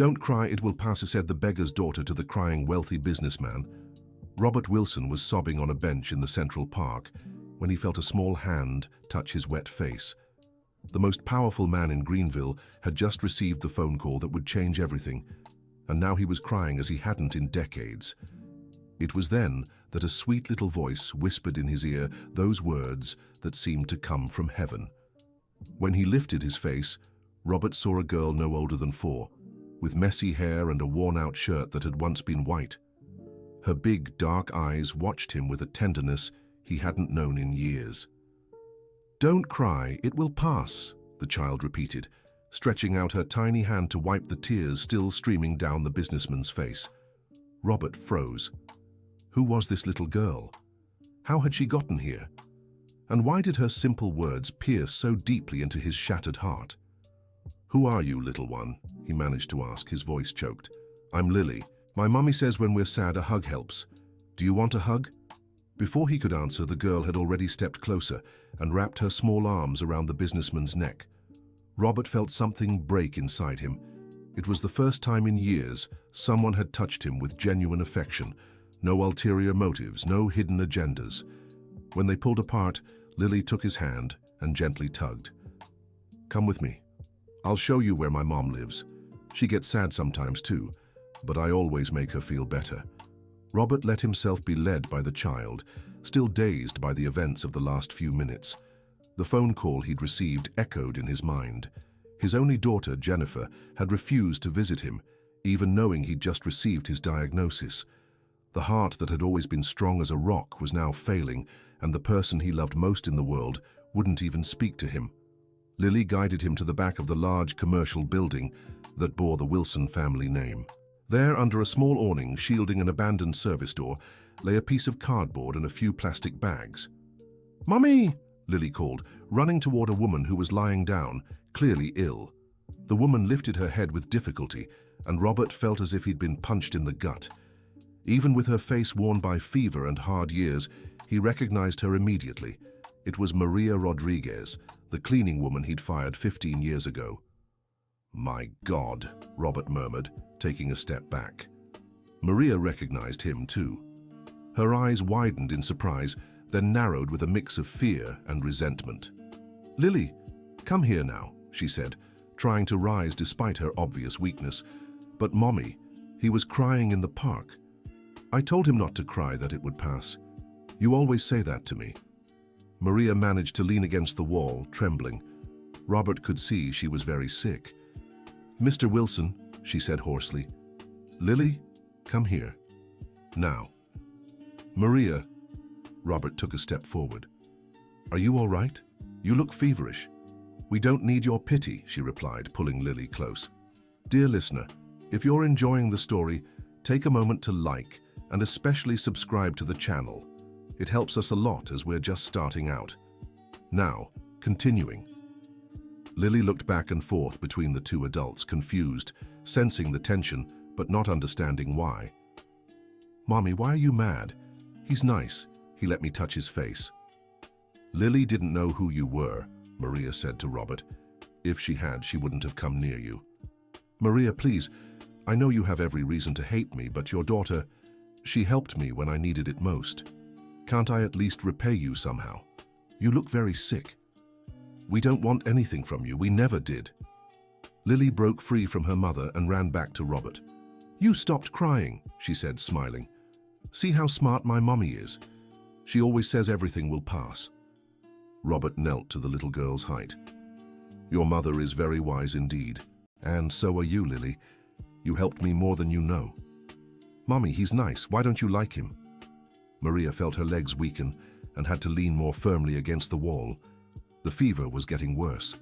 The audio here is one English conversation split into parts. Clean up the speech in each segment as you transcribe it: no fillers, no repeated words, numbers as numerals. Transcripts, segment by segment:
"Don't cry, it will pass," said the beggar's daughter to the crying wealthy businessman. Robert Wilson was sobbing on a bench in the Central Park when he felt a small hand touch his wet face. The most powerful man in Greenville had just received the phone call that would change everything, and now he was crying as he hadn't in decades. It was then that a sweet little voice whispered in his ear those words that seemed to come from heaven. When he lifted his face, Robert saw a girl no older than 4, with messy hair and a worn-out shirt that had once been white. Her big, dark eyes watched him with a tenderness he hadn't known in years. "Don't cry, it will pass," the child repeated, stretching out her tiny hand to wipe the tears still streaming down the businessman's face. Robert froze. Who was this little girl? How had she gotten here? And why did her simple words pierce so deeply into his shattered heart? "Who are you, little one?" he managed to ask, his voice choked. "I'm Lily. My mommy says when we're sad, a hug helps. Do you want a hug?" Before he could answer, the girl had already stepped closer and wrapped her small arms around the businessman's neck. Robert felt something break inside him. It was the first time in years someone had touched him with genuine affection. No ulterior motives, no hidden agendas. When they pulled apart, Lily took his hand and gently tugged. "Come with me. I'll show you where my mom lives. She gets sad sometimes too, but I always make her feel better." Robert let himself be led by the child, still dazed by the events of the last few minutes. The phone call he'd received echoed in his mind. His only daughter, Jennifer, had refused to visit him, even knowing he'd just received his diagnosis. The heart that had always been strong as a rock was now failing, and the person he loved most in the world wouldn't even speak to him. Lily guided him to the back of the large commercial building that bore the Wilson family name. There, under a small awning shielding an abandoned service door, lay a piece of cardboard and a few plastic bags. "Mummy!" Lily called, running toward a woman who was lying down, clearly ill. The woman lifted her head with difficulty, and Robert felt as if he'd been punched in the gut. Even with her face worn by fever and hard years, he recognized her immediately. It was Maria Rodriguez, the cleaning woman he'd fired 15 years ago. "My God," Robert murmured, taking a step back. Maria recognized him too. Her eyes widened in surprise, then narrowed with a mix of fear and resentment. "Lily, come here now," she said, trying to rise despite her obvious weakness. "But Mommy, he was crying in the park. I told him not to cry, that it would pass. You always say that to me." Maria managed to lean against the wall, trembling. Robert could see she was very sick. "Mr. Wilson," she said hoarsely. "Lily, come here. Now." "Maria," Robert took a step forward. "Are you all right? You look feverish." "We don't need your pity," she replied, pulling Lily close. "Dear listener, if you're enjoying the story, take a moment to like and especially subscribe to the channel. It helps us a lot as we're just starting out. Now, continuing." Lily looked back and forth between the two adults, confused, sensing the tension, but not understanding why. "Mommy, why are you mad? He's nice. He let me touch his face." "Lily didn't know who you were," Maria said to Robert. "If she had, she wouldn't have come near you." "Maria, please, I know you have every reason to hate me, but your daughter, she helped me when I needed it most. Can't I at least repay you somehow? You look very sick. We don't want anything from you, we never did." Lily broke free from her mother and ran back to Robert. "You stopped crying," she said, smiling. "See how smart my mommy is. She always says everything will pass." Robert knelt to the little girl's height. "Your mother is very wise indeed, and so are you, Lily. You helped me more than you know." "Mommy, he's nice. Why don't you like him?" Maria felt her legs weaken and had to lean more firmly against the wall. The fever was getting worse.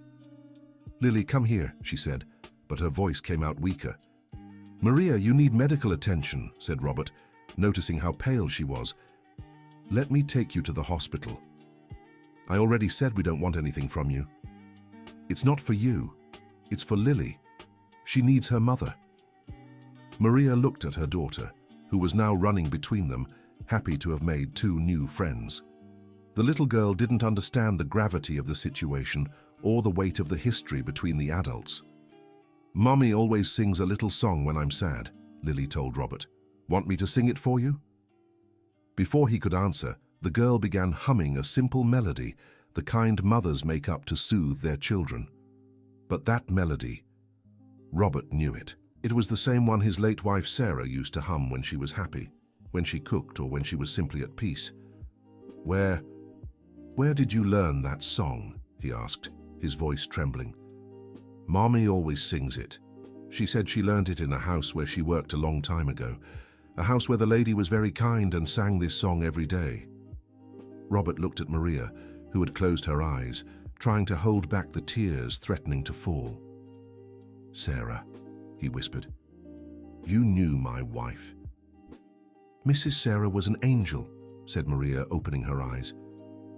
"Lily, come here," she said, but her voice came out weaker. "Maria, you need medical attention," said Robert, noticing how pale she was. "Let me take you to the hospital." "I already said we don't want anything from you." "It's not for you. It's for Lily. She needs her mother." Maria looked at her daughter, who was now running between them, happy to have made 2 new friends. The little girl didn't understand the gravity of the situation or the weight of the history between the adults. "Mommy always sings a little song when I'm sad," Lily told Robert. "Want me to sing it for you?" Before he could answer, the girl began humming a simple melody, the kind mothers make up to soothe their children. But that melody, Robert knew it. It was the same one his late wife Sarah used to hum when she was happy, when she cooked, or when she was simply at peace. Where did you learn that song?" he asked, his voice trembling. "Mommy always sings it. She said she learned it in a house where she worked a long time ago, a house where the lady was very kind and sang this song every day." Robert looked at Maria, who had closed her eyes, trying to hold back the tears threatening to fall. "Sarah," he whispered, "you knew my wife." "Mrs. Sarah was an angel," said Maria, opening her eyes.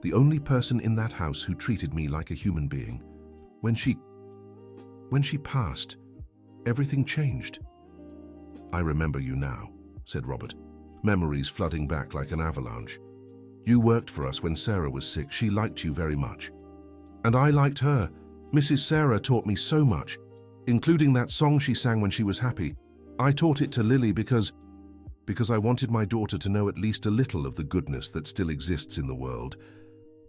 "The only person in that house who treated me like a human being. When she passed, everything changed." "I remember you now," said Robert, memories flooding back like an avalanche. "You worked for us when Sarah was sick. She liked you very much. And I liked her. Mrs. Sarah taught me so much, including that song she sang when she was happy. I taught it to Lily because I wanted my daughter to know at least a little of the goodness that still exists in the world."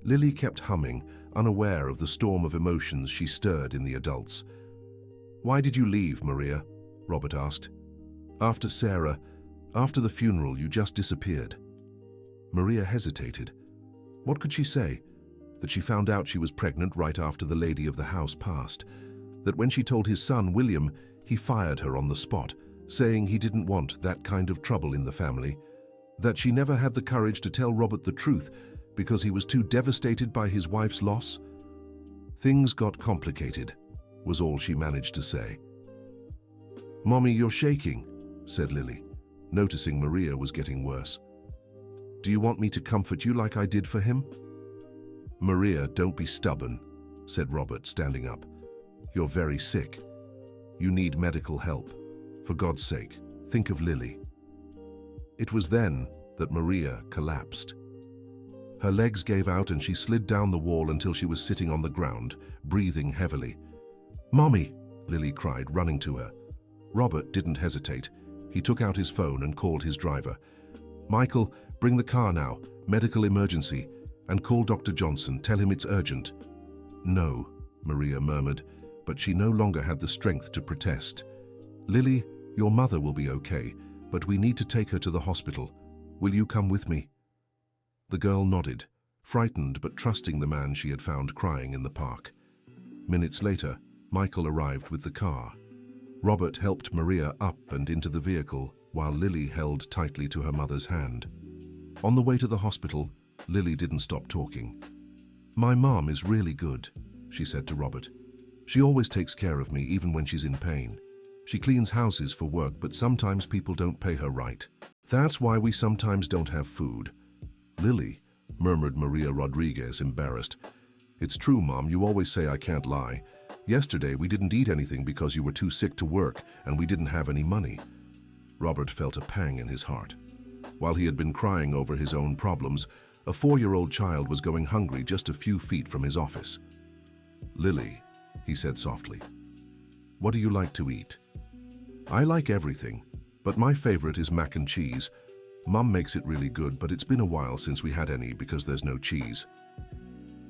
Lily kept humming, unaware of the storm of emotions she stirred in the adults. "Why did you leave, Maria?" Robert asked. "After Sarah, after the funeral, you just disappeared." Maria hesitated. What could she say? That she found out she was pregnant right after the lady of the house passed. That when she told his son, William, he fired her on the spot, saying he didn't want that kind of trouble in the family. That she never had the courage to tell Robert the truth because he was too devastated by his wife's loss. "Things got complicated," was all she managed to say. "Mommy, you're shaking," said Lily, noticing Maria was getting worse. "Do you want me to comfort you like I did for him?" "Maria, don't be stubborn," said Robert, standing up. "You're very sick. You need medical help. For God's sake, think of Lily." It was then that Maria collapsed. Her legs gave out and she slid down the wall until she was sitting on the ground, breathing heavily. "Mommy!" Lily cried, running to her. Robert didn't hesitate. He took out his phone and called his driver. "Michael, bring the car now, medical emergency, and call Dr. Johnson, tell him it's urgent." "No," Maria murmured, but she no longer had the strength to protest. "Lily, your mother will be okay, but we need to take her to the hospital. Will you come with me?" The girl nodded, frightened but trusting the man she had found crying in the park. Minutes later, Michael arrived with the car. Robert helped Maria up and into the vehicle while Lily held tightly to her mother's hand. On the way to the hospital, Lily didn't stop talking. "My mom is really good," she said to Robert. "She always takes care of me even when she's in pain. She cleans houses for work, but sometimes people don't pay her right. That's why we sometimes don't have food." "Lily," murmured Maria Rodriguez, embarrassed. "It's true, Mom, you always say I can't lie. Yesterday we didn't eat anything because you were too sick to work and we didn't have any money." Robert felt a pang in his heart. While he had been crying over his own problems, a 4-year-old child was going hungry just a few feet from his office. "Lily," he said softly, "what do you like to eat?" "I like everything, but my favorite is mac and cheese. Mom makes it really good, but it's been a while since we had any because there's no cheese."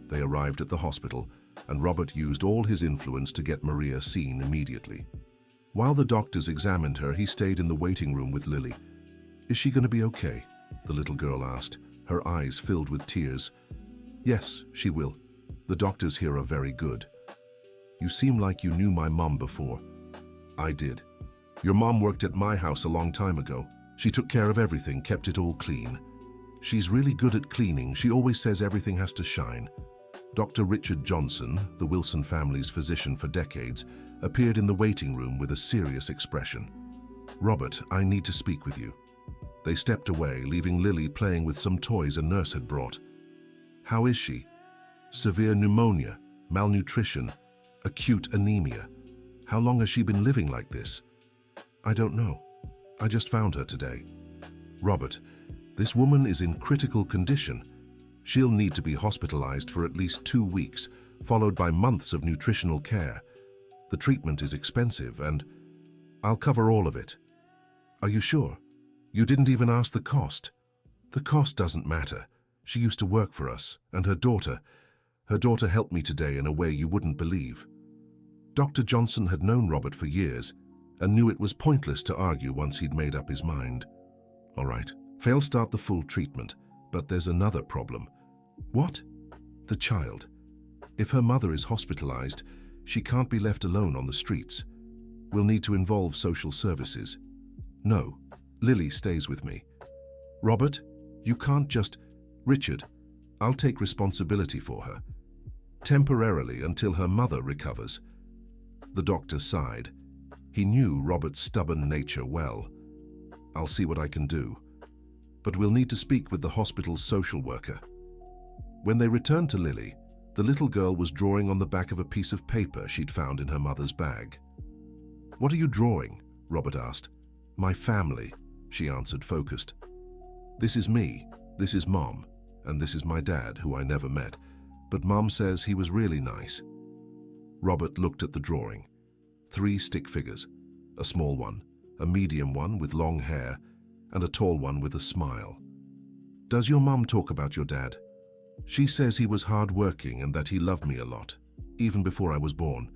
They arrived at the hospital, and Robert used all his influence to get Maria seen immediately. While the doctors examined her, he stayed in the waiting room with Lily. "Is she going to be okay?" the little girl asked, her eyes filled with tears. "Yes, she will. The doctors here are very good." "You seem like you knew my mom before." "I did. Your mom worked at my house a long time ago. She took care of everything, kept it all clean. She's really good at cleaning. She always says everything has to shine." Dr. Richard Johnson, the Wilson family's physician for decades, appeared in the waiting room with a serious expression. "Robert, I need to speak with you." They stepped away, leaving Lily playing with some toys a nurse had brought. "How is she?" "Severe pneumonia, malnutrition, acute anemia. How long has she been living like this?" "I don't know. I just found her today." "Robert, this woman is in critical condition. She'll need to be hospitalized for at least 2 weeks, followed by months of nutritional care. The treatment is expensive and I'll cover all of it. Are you sure? You didn't even ask the cost. The cost doesn't matter. She used to work for us, and her daughter helped me today in a way you wouldn't believe. Dr. Johnson had known Robert for years and knew it was pointless to argue once he'd made up his mind. All right, they'll start the full treatment, but there's another problem. What? The child. If her mother is hospitalized, she can't be left alone on the streets. We'll need to involve social services. No, Lily stays with me. Robert, you can't just... Richard, I'll take responsibility for her. Temporarily until her mother recovers. The doctor sighed. He knew Robert's stubborn nature well. I'll see what I can do. But we'll need to speak with the hospital's social worker. When they returned to Lily, the little girl was drawing on the back of a piece of paper she'd found in her mother's bag. What are you drawing? Robert asked. My family, she answered, focused. This is me, this is Mom, and this is my dad, who I never met, but Mom says he was really nice. Robert looked at the drawing. 3 stick figures, a small one, a medium one with long hair, and a tall one with a smile. Does your mom talk about your dad? She says he was hard-working and that he loved me a lot, even before I was born.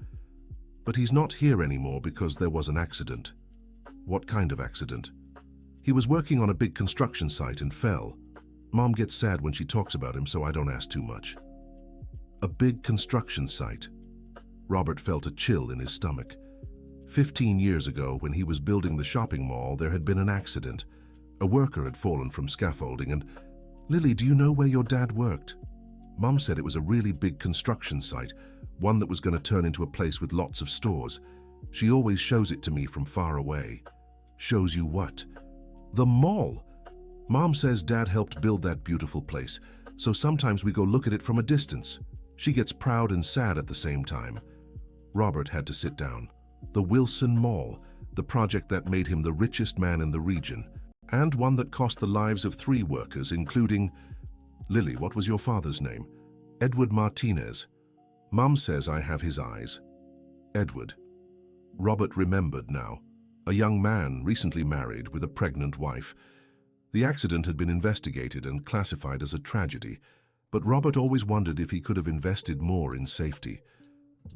But he's not here anymore because there was an accident. What kind of accident? He was working on a big construction site and fell. Mom gets sad when she talks about him, so I don't ask too much. A big construction site. Robert felt a chill in his stomach. 15 years ago, when he was building the shopping mall, there had been an accident. A worker had fallen from scaffolding and... Lily, do you know where your dad worked? Mom said it was a really big construction site, one that was going to turn into a place with lots of stores. She always shows it to me from far away. Shows you what? The mall! Mom says Dad helped build that beautiful place, so sometimes we go look at it from a distance. She gets proud and sad at the same time. Robert had to sit down. The Wilson Mall, the project that made him the richest man in the region, and one that cost the lives of 3 workers, including... Lily, what was your father's name? Edward Martinez. Mom says I have his eyes. Edward. Robert remembered now. A young man recently married with a pregnant wife. The accident had been investigated and classified as a tragedy, but Robert always wondered if he could have invested more in safety.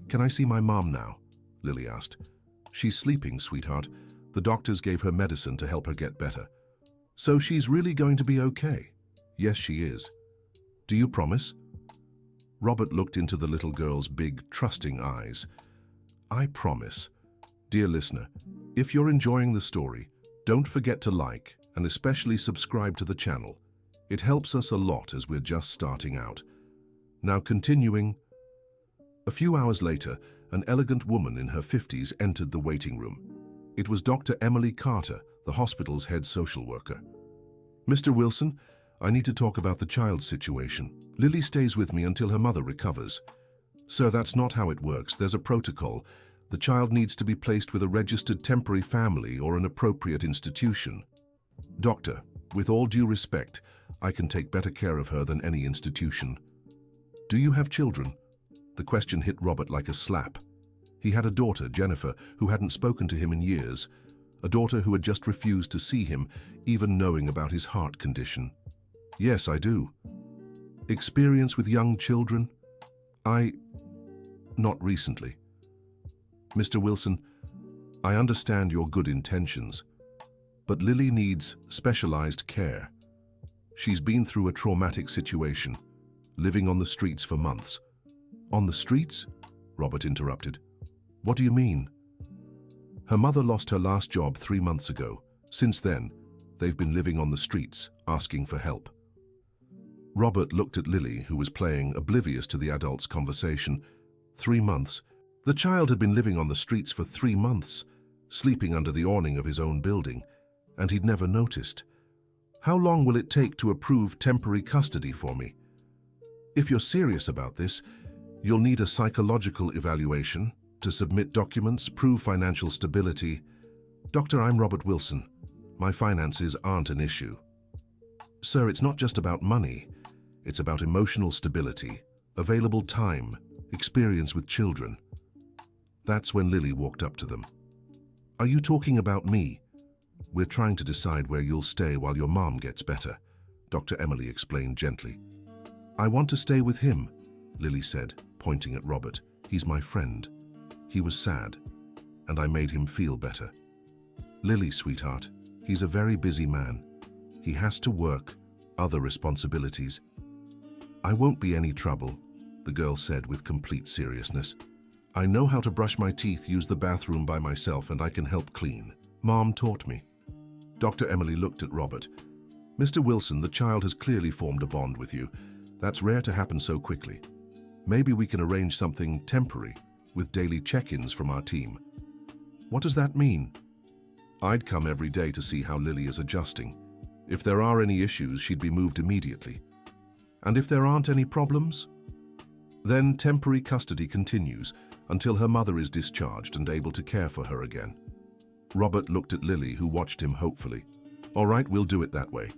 Can I see my mom now? Lily asked. She's sleeping, sweetheart. The doctors gave her medicine to help her get better. So she's really going to be okay? Yes, she is. Do you promise? Robert looked into the little girl's big, trusting eyes. I promise. Dear listener, if you're enjoying the story, don't forget to like and especially subscribe to the channel. It helps us a lot as we're just starting out. Now continuing. A few hours later, an elegant woman in her 50s entered the waiting room. It was Dr. Emily Carter, the hospital's head social worker. Mr. Wilson, I need to talk about the child's situation. Lily stays with me until her mother recovers. Sir, that's not how it works. There's a protocol. The child needs to be placed with a registered temporary family or an appropriate institution. Doctor, with all due respect, I can take better care of her than any institution. Do you have children? The question hit Robert like a slap. He had a daughter, Jennifer, who hadn't spoken to him in years. A daughter who had just refused to see him, even knowing about his heart condition. Yes, I do. Experience with young children? Not recently. Mr. Wilson, I understand your good intentions, but Lily needs specialized care. She's been through a traumatic situation, living on the streets for months. On the streets? Robert interrupted. What do you mean? Her mother lost her last job 3 months ago. Since then, they've been living on the streets, asking for help. Robert looked at Lily, who was playing, oblivious to the adult's conversation. 3 months? The child had been living on the streets for 3 months, sleeping under the awning of his own building, and he'd never noticed. How long will it take to approve temporary custody for me? If you're serious about this, you'll need a psychological evaluation to submit documents, prove financial stability. Doctor, I'm Robert Wilson. My finances aren't an issue. Sir, it's not just about money. It's about emotional stability, available time, experience with children. That's when Lily walked up to them. "Are you talking about me? We're trying to decide where you'll stay while your mom gets better," Dr. Emily explained gently. "I want to stay with him," Lily said, pointing at Robert. "He's my friend. He was sad, and I made him feel better." "Lily, sweetheart, he's a very busy man. He has to work, other responsibilities." "I won't be any trouble," the girl said with complete seriousness. "I know how to brush my teeth, use the bathroom by myself, and I can help clean. Mom taught me." Dr. Emily looked at Robert. "Mr. Wilson, the child has clearly formed a bond with you. That's rare to happen so quickly. Maybe we can arrange something temporary, with daily check-ins from our team." "What does that mean?" "I'd come every day to see how Lily is adjusting. If there are any issues, she'd be moved immediately. And if there aren't any problems? Then temporary custody continues until her mother is discharged and able to care for her again." Robert looked at Lily, who watched him hopefully. "All right, we'll do it that way."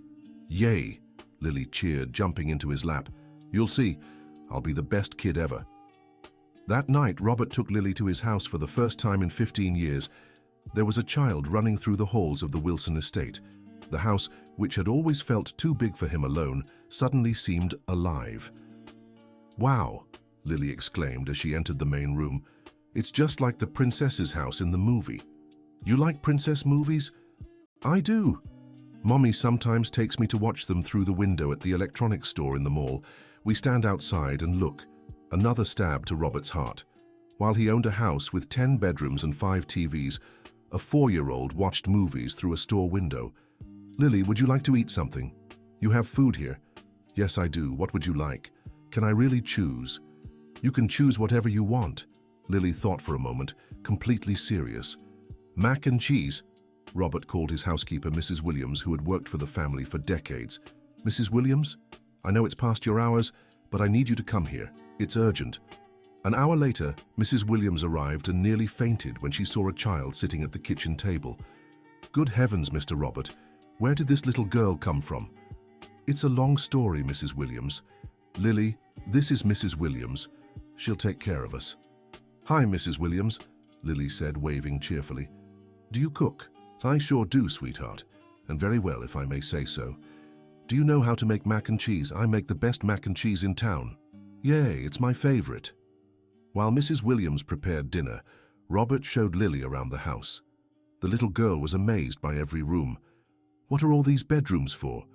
"Yay!" Lily cheered, jumping into his lap. "You'll see, I'll be the best kid ever." That night, Robert took Lily to his house for the first time in 15 years. There was a child running through the halls of the Wilson estate. The house, which had always felt too big for him alone, suddenly seemed alive. "Wow!" Lily exclaimed as she entered the main room. "It's just like the princess's house in the movie." "You like princess movies?" "I do. Mommy sometimes takes me to watch them through the window at the electronics store in the mall. We stand outside and look." Another stab to Robert's heart. While he owned a house with 10 bedrooms and 5 TVs, a 4-year-old watched movies through a store window. "Lily, would you like to eat something? You have food here." "Yes, I do. What would you like?" "Can I really choose?" "You can choose whatever you want." Lily thought for a moment, completely serious. "Mac and cheese." Robert called his housekeeper, Mrs. Williams, who had worked for the family for decades. "Mrs. Williams, I know it's past your hours, but I need you to come here. It's urgent." An hour later, Mrs. Williams arrived and nearly fainted when she saw a child sitting at the kitchen table. "Good heavens, Mr. Robert, where did this little girl come from?" "It's a long story, Mrs. Williams." "Lily, this is Mrs. Williams. She'll take care of us." "Hi, Mrs. Williams," Lily said, waving cheerfully. "Do you cook?" "I sure do, sweetheart, and very well, if I may say so." "Do you know how to make mac and cheese? I make the best mac and cheese in town." "Yay, it's my favorite." While Mrs. Williams prepared dinner, Robert showed Lily around the house. The little girl was amazed by every room. "What are all these bedrooms for?"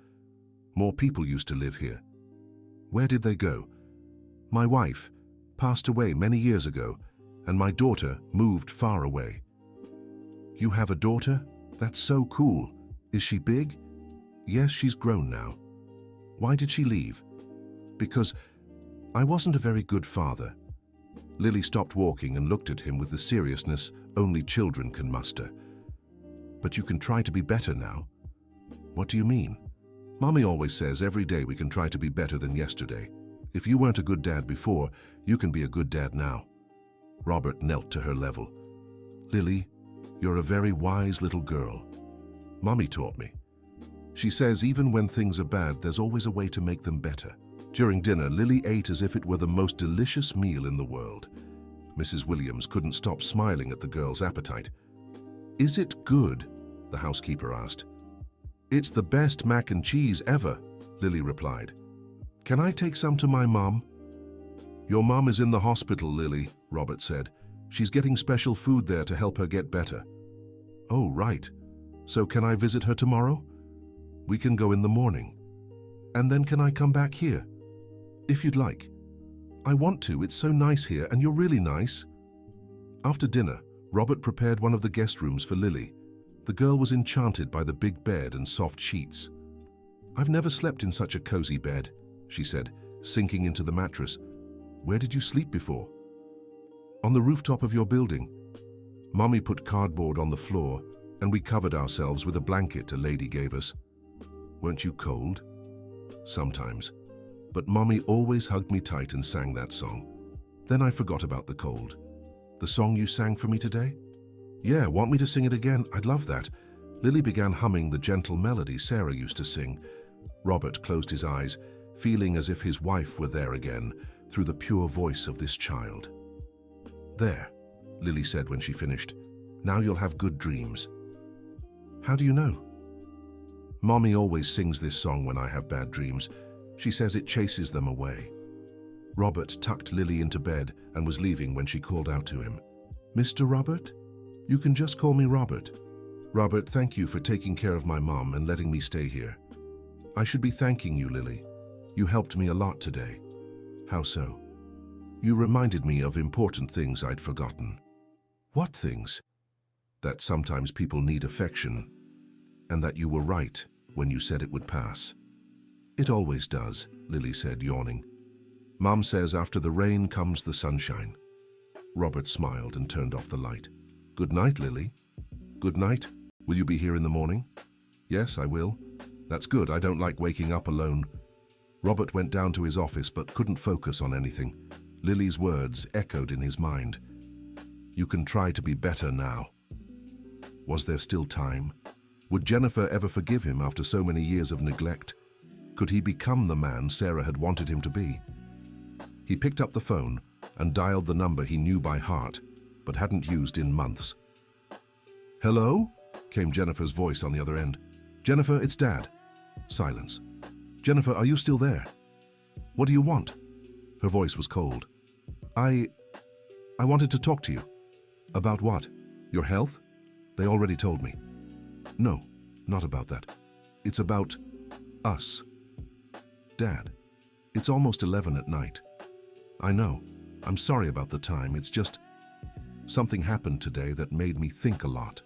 "More people used to live here." "Where did they go?" "My wife passed away many years ago, and my daughter moved far away." "You have a daughter? That's so cool. Is she big?" "Yes, she's grown now." "Why did she leave?" "Because I wasn't a very good father." Lily stopped walking and looked at him with the seriousness only children can muster. "But you can try to be better now." "What do you mean?" "Mommy always says every day we can try to be better than yesterday. If you weren't a good dad before, you can be a good dad now." Robert knelt to her level. "Lily, you're a very wise little girl. Mommy taught me. She says even when things are bad, there's always a way to make them better." During dinner, Lily ate as if it were the most delicious meal in the world. Mrs. Williams couldn't stop smiling at the girl's appetite. "Is it good?" the housekeeper asked. "It's the best mac and cheese ever," Lily replied. "Can I take some to my mom?" "Your mom is in the hospital, Lily," Robert said. "She's getting special food there to help her get better." "Oh, right. So can I visit her tomorrow?" "We can go in the morning." "And then can I come back here?" "If you'd like." "I want to. It's so nice here, and you're really nice." After dinner, Robert prepared one of the guest rooms for Lily. The girl was enchanted by the big bed and soft sheets. "I've never slept in such a cozy bed," she said, sinking into the mattress. "Where did you sleep before?" "On the rooftop of your building. Mommy put cardboard on the floor, and we covered ourselves with a blanket a lady gave us." "Weren't you cold?" "Sometimes. But Mommy always hugged me tight and sang that song. Then I forgot about the cold." "The song you sang for me today?" "Yeah, want me to sing it again? I'd love that." Lily began humming the gentle melody Sarah used to sing. Robert closed his eyes, feeling as if his wife were there again, through the pure voice of this child. "There, Lily said when she finished. Now you'll have good dreams. How do you know? Mommy always sings this song when I have bad dreams. She says it chases them away. Robert tucked Lily into bed and was leaving when she called out to him. Mr. Robert? You can just call me Robert. Robert, thank you for taking care of my mom and letting me stay here. I should be thanking you, Lily. You helped me a lot today. How so? You reminded me of important things I'd forgotten. What things? That sometimes people need affection, and that you were right when you said it would pass. It always does, Lily said, yawning. Mom says after the rain comes the sunshine. Robert smiled and turned off the light. Good night, Lily. Good night. Will you be here in the morning? Yes, I will. That's good. I don't like waking up alone. Robert went down to his office but couldn't focus on anything. Lily's words echoed in his mind. You can try to be better now. Was there still time? Would Jennifer ever forgive him after so many years of neglect? Could he become the man Sarah had wanted him to be? He picked up the phone and dialed the number he knew by heart, but hadn't used in months. Hello? Came Jennifer's voice on the other end. Jennifer, it's Dad. Silence. Jennifer, are you still there? What do you want? Her voice was cold. I wanted to talk to you. About what? Your health? They already told me. No, not about that. It's about us. Dad, it's almost 11 at night. I know. I'm sorry about the time. It's just something happened today that made me think a lot.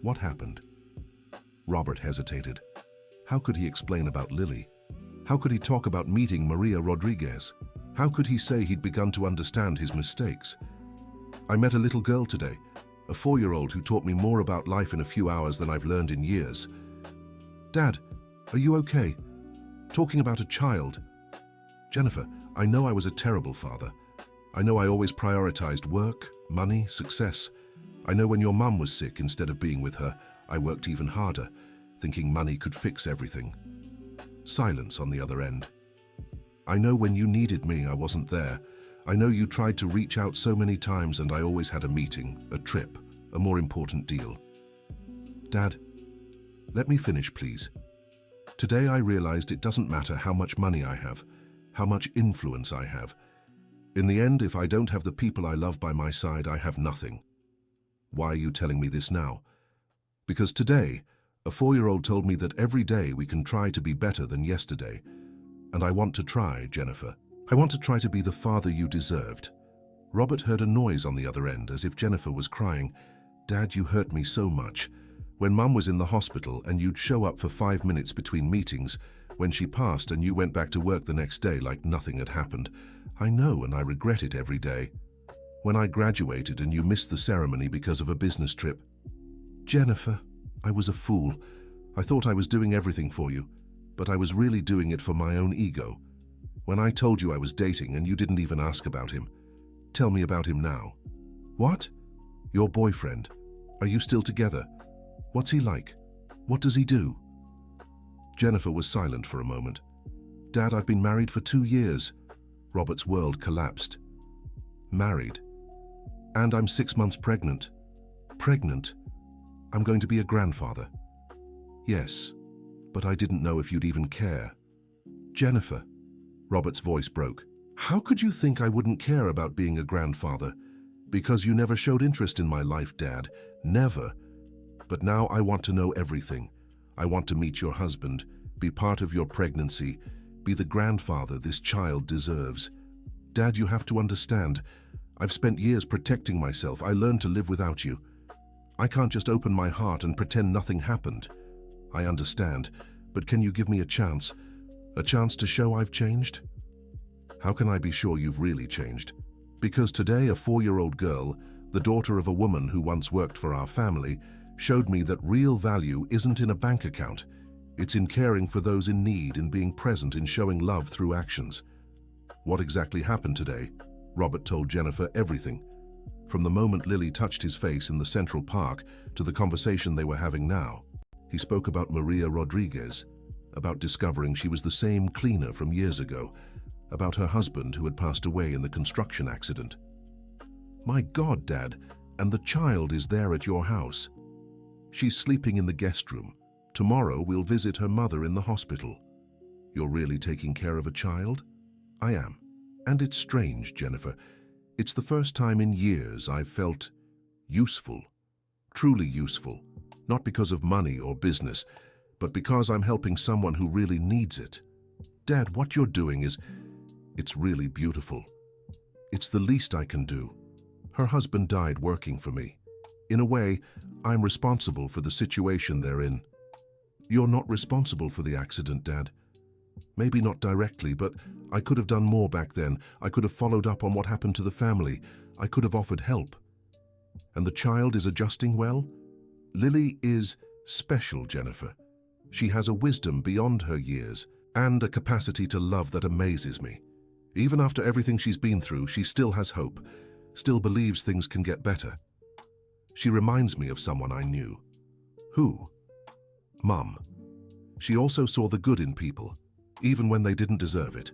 What happened? Robert hesitated. How could he explain about Lily? How could he talk about meeting Maria Rodriguez? How could he say he'd begun to understand his mistakes? I met a little girl today, a 4-year-old who taught me more about life in a few hours than I've learned in years. Dad, are you okay? Talking about a child. Jennifer, I know I was a terrible father. I know I always prioritized work, money, success. I know when your mum was sick, instead of being with her, I worked even harder, thinking money could fix everything. Silence on the other end. I know when you needed me, I wasn't there. I know you tried to reach out so many times and I always had a meeting, a trip, a more important deal. Dad, let me finish, please. Today I realized it doesn't matter how much money I have, how much influence I have. In the end, if I don't have the people I love by my side, I have nothing. Why are you telling me this now? Because today, a 4-year-old told me that every day we can try to be better than yesterday. And I want to try, Jennifer. I want to try to be the father you deserved. Robert heard a noise on the other end, as if Jennifer was crying. Dad, you hurt me so much. When Mum was in the hospital and you'd show up for 5 minutes between meetings, when she passed and you went back to work the next day like nothing had happened. I know, and I regret it every day. When I graduated and you missed the ceremony because of a business trip. Jennifer, I was a fool. I thought I was doing everything for you, but I was really doing it for my own ego. When I told you I was dating and you didn't even ask about him. Tell me about him now. What? Your boyfriend. Are you still together? What's he like? What does he do? Jennifer was silent for a moment. Dad, I've been married for 2 years. Robert's world collapsed. Married? And I'm 6 months pregnant. Pregnant? I'm going to be a grandfather. Yes, but I didn't know if you'd even care. Jennifer. Robert's voice broke. How could you think I wouldn't care about being a grandfather? Because you never showed interest in my life, Dad. Never. But now I want to know everything. I want to meet your husband, be part of your pregnancy, be the grandfather this child deserves. Dad, you have to understand. I've spent years protecting myself. I learned to live without you. I can't just open my heart and pretend nothing happened. I understand, but can you give me a chance? A chance to show I've changed? How can I be sure you've really changed? Because today a 4-year-old girl, the daughter of a woman who once worked for our family, showed me that real value isn't in a bank account. It's in caring for those in need, in being present, in showing love through actions. What exactly happened today? Robert told Jennifer everything. From the moment Lily touched his face in the Central Park to the conversation they were having now. He spoke about Maria Rodriguez, about discovering she was the same cleaner from years ago, about her husband who had passed away in the construction accident. My God, Dad, and the child is there at your house. She's sleeping in the guest room. Tomorrow we'll visit her mother in the hospital. You're really taking care of a child? I am. And it's strange, Jennifer. It's the first time in years I've felt useful, truly useful, not because of money or business, but because I'm helping someone who really needs it. Dad, what you're doing it's really beautiful. It's the least I can do. Her husband died working for me. In a way, I'm responsible for the situation they're in. You're not responsible for the accident, Dad. Maybe not directly, but I could have done more back then. I could have followed up on what happened to the family. I could have offered help. And the child is adjusting well? Lily is special, Jennifer. She has a wisdom beyond her years and a capacity to love that amazes me. Even after everything she's been through, she still has hope, still believes things can get better. She reminds me of someone I knew. Who? Mum. She also saw the good in people, even when they didn't deserve it.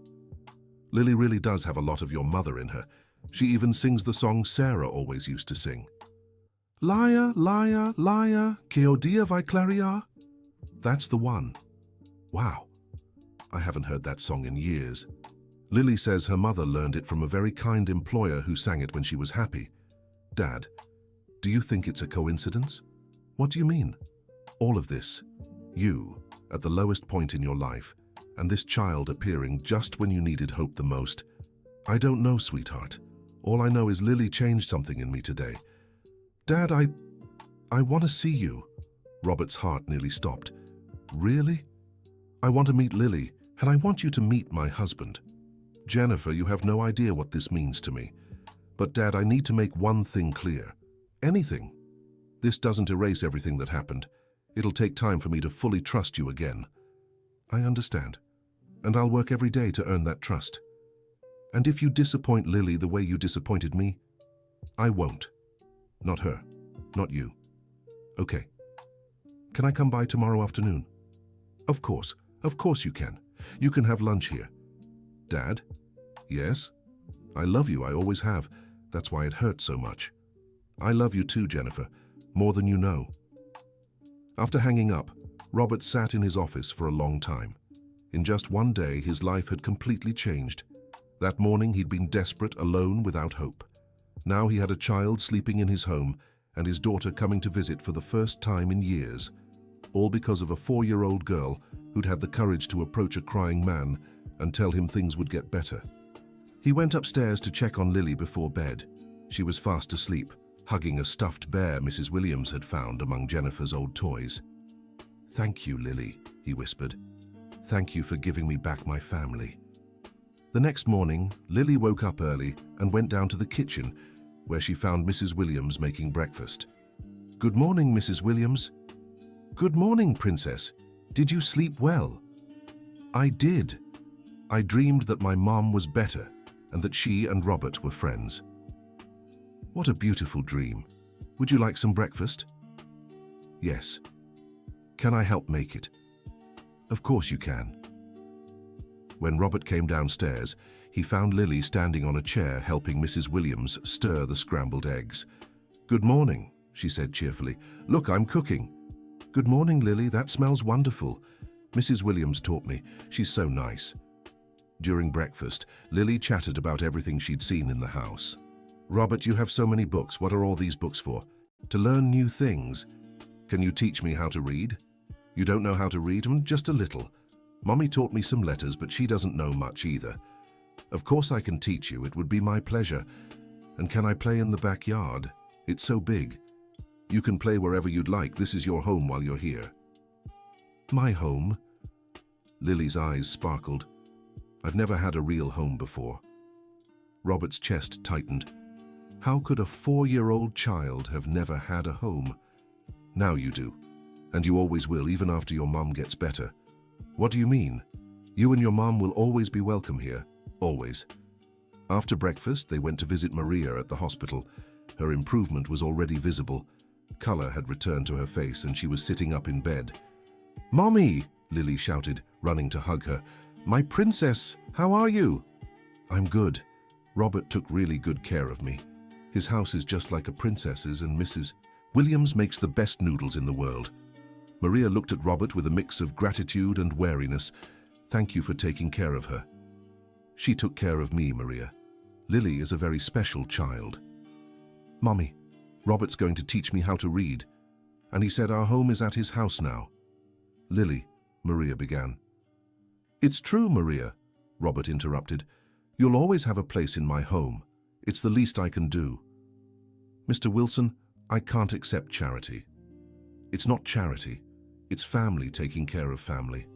Lily really does have a lot of your mother in her. She even sings the song Sarah always used to sing. Liar, liar, liar, que odia vai clarear. That's the one. Wow. I haven't heard that song in years. Lily says her mother learned it from a very kind employer who sang it when she was happy. Dad, do you think it's a coincidence? What do you mean? All of this, you, at the lowest point in your life, and this child appearing just when you needed hope the most. I don't know, sweetheart. All I know is Lily changed something in me today. Dad, I want to see you. Robert's heart nearly stopped. Really? I want to meet Lily, and I want you to meet my husband. Jennifer, you have no idea what this means to me. But Dad, I need to make one thing clear. Anything. This doesn't erase everything that happened. It'll take time for me to fully trust you again. I understand. And I'll work every day to earn that trust. And if you disappoint Lily the way you disappointed me, I won't. Not her. Not you. Okay. Can I come by tomorrow afternoon? Of course you can. You can have lunch here. Dad? Yes? I love you, I always have. That's why it hurts so much. I love you too, Jennifer, more than you know. After hanging up, Robert sat in his office for a long time. In just one day, his life had completely changed. That morning, he'd been desperate, alone, without hope. Now he had a child sleeping in his home and his daughter coming to visit for the first time in years, all because of a 4-year-old girl who'd had the courage to approach a crying man and tell him things would get better. He went upstairs to check on Lily before bed. She was fast asleep, hugging a stuffed bear Mrs. Williams had found among Jennifer's old toys. "Thank you, Lily," he whispered. "Thank you for giving me back my family." The next morning, Lily woke up early and went down to the kitchen, where she found Mrs. Williams making breakfast. "Good morning, Mrs. Williams." "Good morning, Princess. Did you sleep well?" "I did. I dreamed that my mom was better and that she and Robert were friends." "What a beautiful dream. Would you like some breakfast?" "Yes." "Can I help make it?" "Of course you can." When Robert came downstairs, he found Lily standing on a chair helping Mrs. Williams stir the scrambled eggs. "Good morning," she said cheerfully. "Look, I'm cooking." "Good morning, Lily. That smells wonderful. Mrs. Williams taught me. She's so nice." During breakfast, Lily chatted about everything she'd seen in the house. "Robert, you have so many books. What are all these books for?" "To learn new things." "Can you teach me how to read?" "You don't know how to read? Just a little. Mommy taught me some letters, but she doesn't know much either." "Of course I can teach you. It would be my pleasure. And can I play in the backyard? It's so big." "You can play wherever you'd like. This is your home while you're here." "My home?" Lily's eyes sparkled. "I've never had a real home before." Robert's chest tightened. How could a 4-year-old child have never had a home? "Now you do. And you always will, even after your mum gets better." "What do you mean?" "You and your mum will always be welcome here. Always." After breakfast, they went to visit Maria at the hospital. Her improvement was already visible. Color had returned to her face and she was sitting up in bed. "Mommy!" Lily shouted, running to hug her. "My princess, how are you?" "I'm good. Robert took really good care of me." His house is just like a princess's, and Mrs. Williams makes the best noodles in the world. Maria looked at Robert with a mix of gratitude and wariness. Thank you for taking care of her. She took care of me, Maria. Lily is a very special child. Mommy, Robert's going to teach me how to read, and he said our home is at his house now. Lily, Maria began. It's true, Maria, Robert interrupted. You'll always have a place in my home. It's the least I can do. Mr. Wilson, I can't accept charity. It's not charity. It's family taking care of family.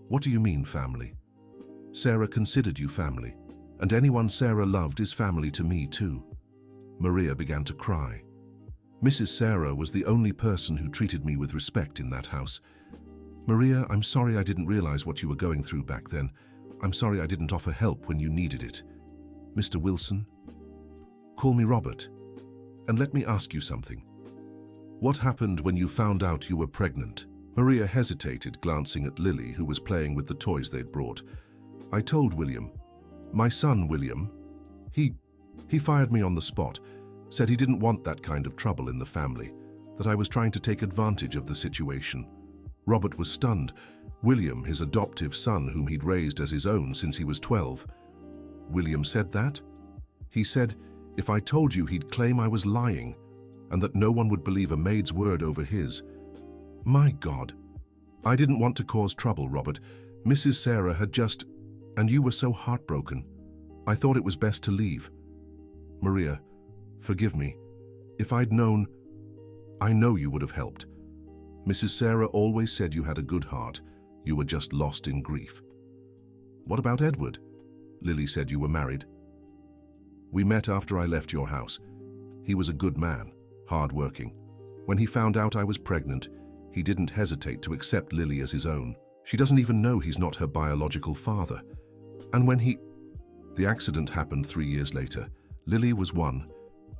What do you mean, family? Sarah considered you family, and anyone Sarah loved is family to me too. Maria began to cry. Mrs. Sarah was the only person who treated me with respect in that house. Maria, I'm sorry I didn't realize what you were going through back then. I'm sorry I didn't offer help when you needed it. Mr. Wilson, call me Robert, and let me ask you something. What happened when you found out you were pregnant? Maria hesitated, glancing at Lily, who was playing with the toys they'd brought. I told William. My son, William. He fired me on the spot, said he didn't want that kind of trouble in the family, that I was trying to take advantage of the situation. Robert was stunned. William, his adoptive son, whom he'd raised as his own since he was 12. William said that? He said, if I told you, he'd claim I was lying, and that no one would believe a maid's word over his. My God. I didn't want to cause trouble, Robert. Mrs. Sarah had just... And you were so heartbroken. I thought it was best to leave. Maria, forgive me. If I'd known... I know you would have helped. Mrs. Sarah always said you had a good heart. You were just lost in grief. What about Edward? Lily said you were married. We met after I left your house. He was a good man, hard-working. When he found out I was pregnant, he didn't hesitate to accept Lily as his own. She doesn't even know he's not her biological father. And when the accident happened 3 years later. Lily was 1.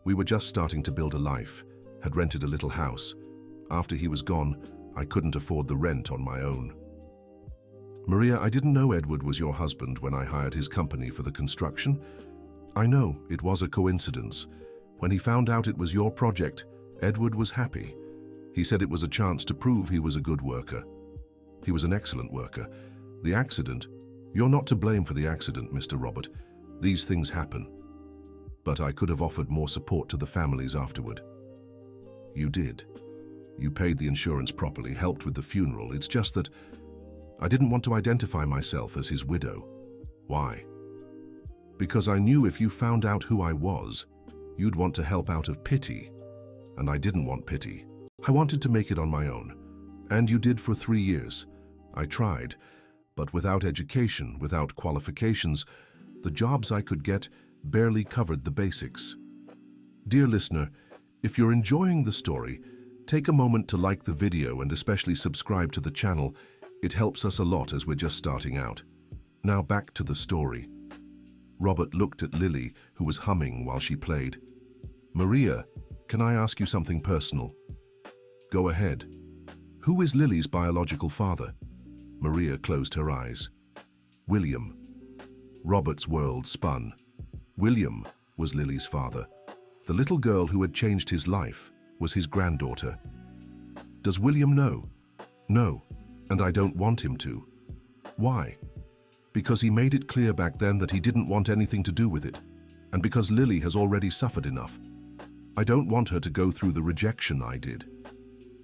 We were just starting to build a life, had rented a little house. After he was gone, I couldn't afford the rent on my own. Maria, I didn't know Edward was your husband when I hired his company for the construction. I know, it was a coincidence. When he found out it was your project, Edward was happy. He said it was a chance to prove he was a good worker. He was an excellent worker. The accident, you're not to blame for the accident, Mr. Robert. These things happen. But I could have offered more support to the families afterward. You did. You paid the insurance properly, helped with the funeral. It's just that I didn't want to identify myself as his widow. Why? Because I knew if you found out who I was, you'd want to help out of pity. And I didn't want pity. I wanted to make it on my own. And you did for 3 years. I tried. But without education, without qualifications, the jobs I could get barely covered the basics. Dear listener, if you're enjoying the story, take a moment to like the video and especially subscribe to the channel. It helps us a lot as we're just starting out. Now back to the story. Robert looked at Lily, who was humming while she played. Maria, can I ask you something personal? Go ahead. Who is Lily's biological father? Maria closed her eyes. William. Robert's world spun. William was Lily's father. The little girl who had changed his life was his granddaughter. Does William know? No, and I don't want him to. Why? Because he made it clear back then that he didn't want anything to do with it, and because Lily has already suffered enough. I don't want her to go through the rejection I did.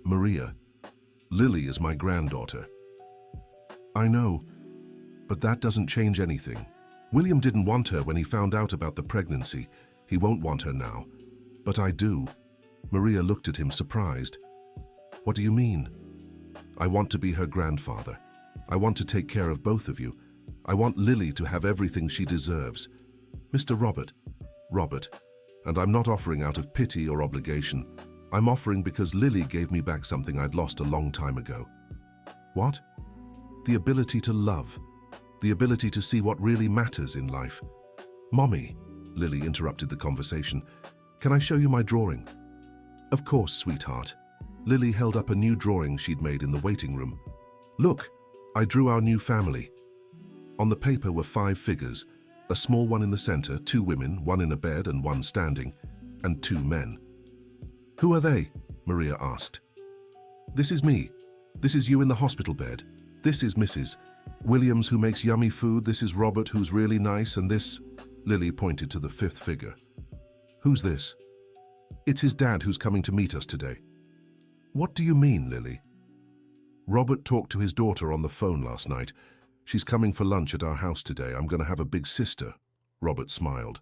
Maria, Lily is my granddaughter. I know, but that doesn't change anything. William didn't want her when he found out about the pregnancy. He won't want her now. But I do. Maria looked at him surprised. What do you mean? I want to be her grandfather. I want to take care of both of you. I want Lily to have everything she deserves. Mr. Robert, and I'm not offering out of pity or obligation. I'm offering because Lily gave me back something I'd lost a long time ago. What? The ability to love. The ability to see what really matters in life. Mommy, Lily interrupted the conversation. Can I show you my drawing? Of course, sweetheart. Lily held up a new drawing she'd made in the waiting room. Look, I drew our new family. On the paper were 5 figures, a small one in the center, 2 women, 1 in a bed and 1 standing. and two men. "Who are they?" Maria asked. "This is me. This is you in the hospital bed. This is Mrs. Williams, who makes yummy food. This is Robert, who's really nice, and this..." Lily pointed to the fifth figure. "Who's this?" "It's his dad who's coming to meet us today." "What do you mean, Lily?" "Robert talked to his daughter on the phone last night. She's coming for lunch at our house today. I'm going to have a big sister." Robert smiled.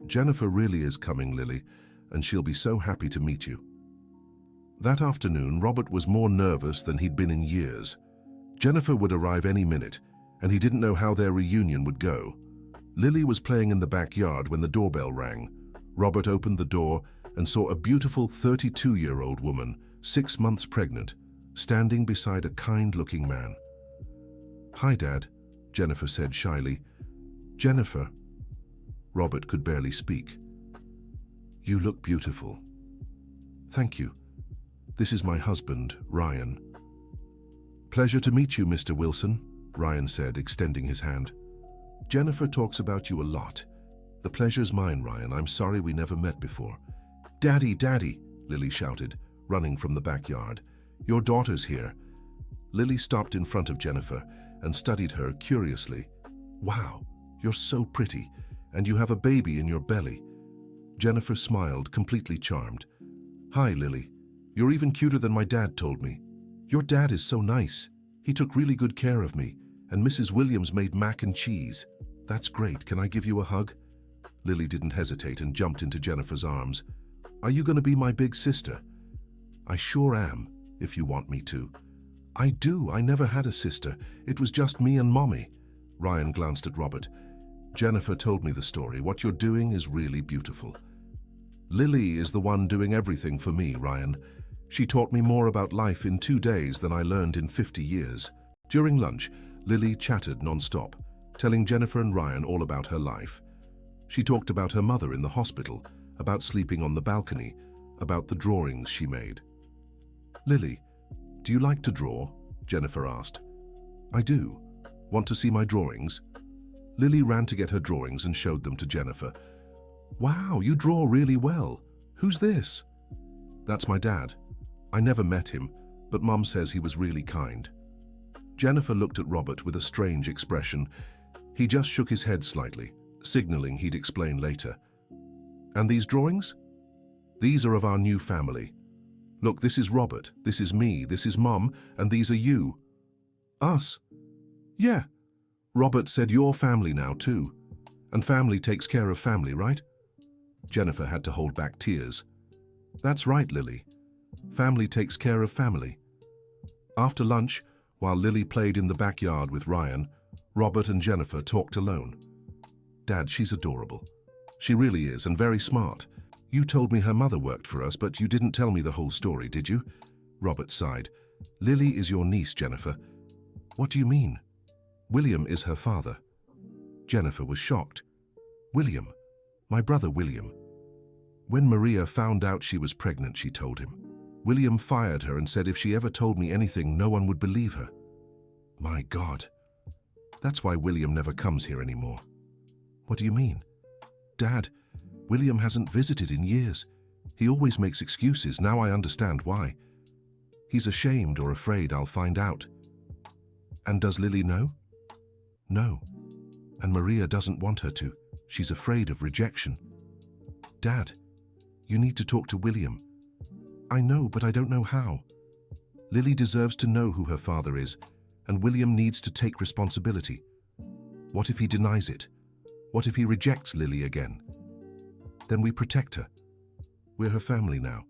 "Jennifer really is coming, Lily, and she'll be so happy to meet you." That afternoon, Robert was more nervous than he'd been in years. Jennifer would arrive any minute, and he didn't know how their reunion would go. Lily was playing in the backyard when the doorbell rang. Robert opened the door and saw a beautiful 32-year-old woman, 6 months pregnant, standing beside a kind-looking man. "Hi, Dad," Jennifer said shyly. "Jennifer." Robert could barely speak. "You look beautiful." "Thank you. This is my husband, Ryan." "Pleasure to meet you, Mr. Wilson," Ryan said, extending his hand. "Jennifer talks about you a lot. The pleasure's mine, Ryan. I'm sorry we never met before." "Daddy, Daddy," Lily shouted, running from the backyard. "Your daughter's here." Lily stopped in front of Jennifer and studied her curiously. "Wow, you're so pretty, and you have a baby in your belly." Jennifer smiled, completely charmed. "Hi, Lily. You're even cuter than my dad told me. Your dad is so nice. He took really good care of me, and Mrs. Williams made mac and cheese. That's great. Can I give you a hug?" Lily didn't hesitate and jumped into Jennifer's arms. "Are you going to be my big sister?" "I sure am, if you want me to." "I do. I never had a sister. It was just me and Mommy." Ryan glanced at Robert. "Jennifer told me the story. What you're doing is really beautiful." "Lily is the one doing everything for me, Ryan. She taught me more about life in 2 days than I learned in 50 years. During lunch, Lily chattered non-stop, telling Jennifer and Ryan all about her life. She talked about her mother in the hospital, about sleeping on the balcony, about the drawings she made. "Lily, do you like to draw?" Jennifer asked. "I do. Want to see my drawings?" Lily ran to get her drawings and showed them to Jennifer. "Wow, you draw really well. Who's this?" "That's my dad. I never met him, but Mum says he was really kind." Jennifer looked at Robert with a strange expression. He just shook his head slightly, signaling he'd explain later. "And these drawings?" "These are of our new family. Look, this is Robert, this is me, this is Mum, and these are you." "Us?" "Yeah. Robert said you're family now too. And family takes care of family, right?" Jennifer had to hold back tears. "That's right, Lily. Family takes care of family." After lunch, while Lily played in the backyard with Ryan, Robert and Jennifer talked alone. "Dad, she's adorable. She really is, and very smart. You told me her mother worked for us, but you didn't tell me the whole story, did you?" Robert sighed. "Lily is your niece, Jennifer." "What do you mean?" "William is her father." Jennifer was shocked. "William? My brother William?" When Maria found out she was pregnant, she told him. William fired her and said if she ever told me anything, no one would believe her. My God. That's why William never comes here anymore. "What do you mean?" "Dad, William hasn't visited in years. He always makes excuses. Now I understand why. He's ashamed or afraid I'll find out." "And does Lily know?" "No. And Maria doesn't want her to. She's afraid of rejection." "Dad, you need to talk to William." "I know, but I don't know how." "Lily deserves to know who her father is, and William needs to take responsibility." "What if he denies it? What if he rejects Lily again?" "Then we protect her. We're her family now."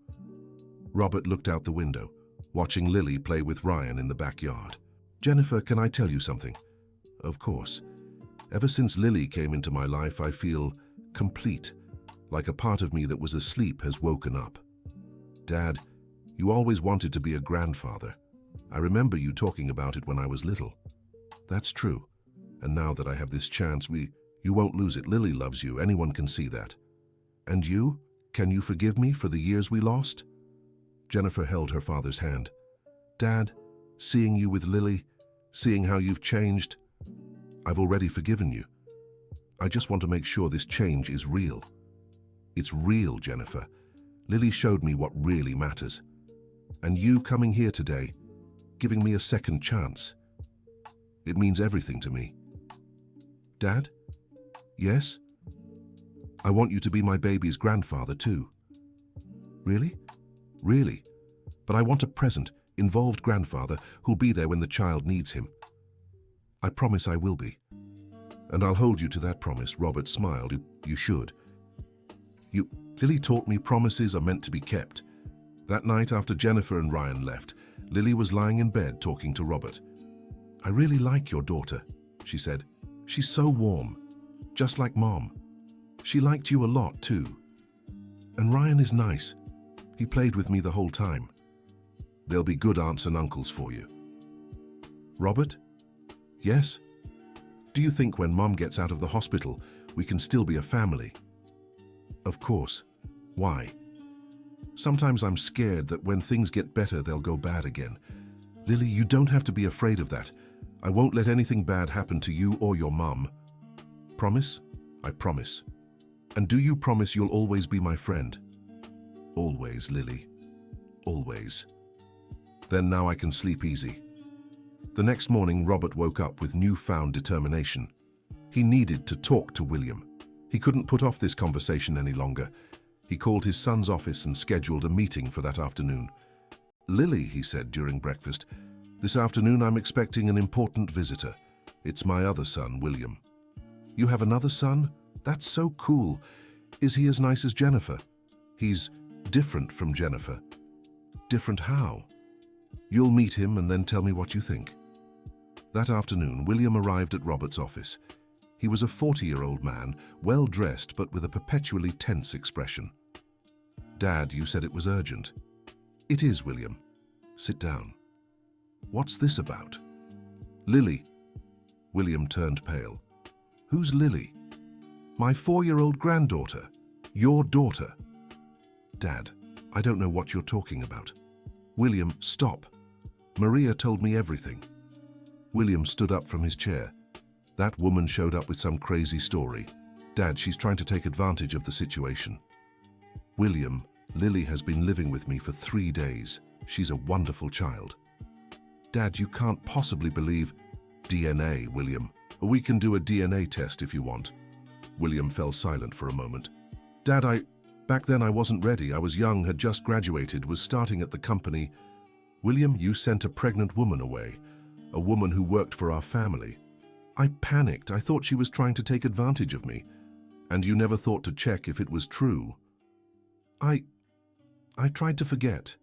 Robert looked out the window, watching Lily play with Ryan in the backyard. "Jennifer, can I tell you something?" "Of course. Ever since Lily came into my life, I feel complete, like a part of me that was asleep has woken up." "Dad, you always wanted to be a grandfather. I remember you talking about it when I was little." "That's true. And now that I have this chance, you won't lose it. Lily loves you. Anyone can see that." "And you? Can you forgive me for the years we lost?" Jennifer held her father's hand. "Dad, seeing you with Lily, seeing how you've changed, I've already forgiven you. I just want to make sure this change is real." It's real, Jennifer. Lily showed me what really matters. And you coming here today, giving me a second chance, it means everything to me. Dad? Yes? I want you to be my baby's grandfather too. Really? Really? But I want a present, involved grandfather who'll be there when the child needs him. I promise I will be. And I'll hold you to that promise. Robert smiled. You should. Lily taught me promises are meant to be kept. That night after Jennifer and Ryan left, Lily was lying in bed talking to Robert. I really like your daughter, she said. She's so warm, just like Mom. She liked you a lot too. And Ryan is nice. He played with me the whole time. There'll be good aunts and uncles for you. Robert? Yes? Do you think when Mom gets out of the hospital, we can still be a family? Of course. Why? Sometimes I'm scared that when things get better, they'll go bad again. Lily, you don't have to be afraid of that. I won't let anything bad happen to you or your mum. Promise? I promise. And do you promise you'll always be my friend? Always, Lily. Always. Then now I can sleep easy. The next morning, Robert woke up with newfound determination. He needed to talk to William. He couldn't put off this conversation any longer. He called his son's office and scheduled a meeting for that afternoon. Lily, he said during breakfast, this afternoon I'm expecting an important visitor. It's my other son, William. You have another son? That's so cool. Is he as nice as Jennifer? He's different from Jennifer. Different how? You'll meet him and then tell me what you think. That afternoon, William arrived at Robert's office. He was a 40-year-old man, well-dressed but with a perpetually tense expression. Dad, you said it was urgent. It is, William. Sit down. What's this about? Lily. William turned pale. Who's Lily? My 4-year-old granddaughter. Your daughter. Dad, I don't know what you're talking about. William, stop. Maria told me everything. William stood up from his chair. That woman showed up with some crazy story. Dad, she's trying to take advantage of the situation. William, Lily has been living with me for 3 days. She's a wonderful child. Dad, you can't possibly believe... DNA, William. We can do a DNA test if you want. William fell silent for a moment. Dad, back then I wasn't ready. I was young, had just graduated, was starting at the company. William, you sent a pregnant woman away. A woman who worked for our family. I panicked. I thought she was trying to take advantage of me. And you never thought to check if it was true. I tried to forget.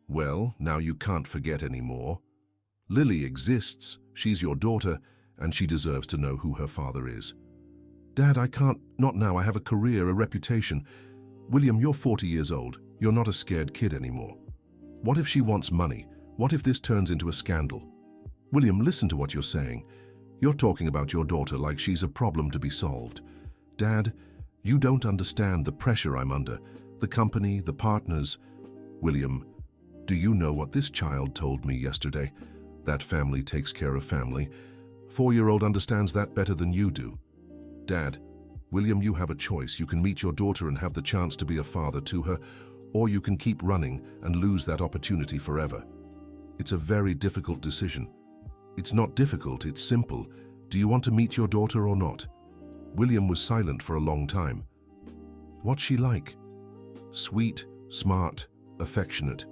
Well, now you can't forget anymore. Lily exists. She's your daughter, and she deserves to know who her father is. Dad, I can't. Not now. I have a career, a reputation. William, you're 40 years old. You're not a scared kid anymore. What if she wants money? What if this turns into a scandal? William, listen to what you're saying. You're talking about your daughter like she's a problem to be solved. Dad, you don't understand the pressure I'm under. The company, the partners. William, do you know what this child told me yesterday? That family takes care of family. 4-year-old understands that better than you do. Dad, William, you have a choice. You can meet your daughter and have the chance to be a father to her, or you can keep running and lose that opportunity forever. It's a very difficult decision. It's not difficult, it's simple. Do you want to meet your daughter or not? William was silent for a long time. What's she like? Sweet, smart, affectionate.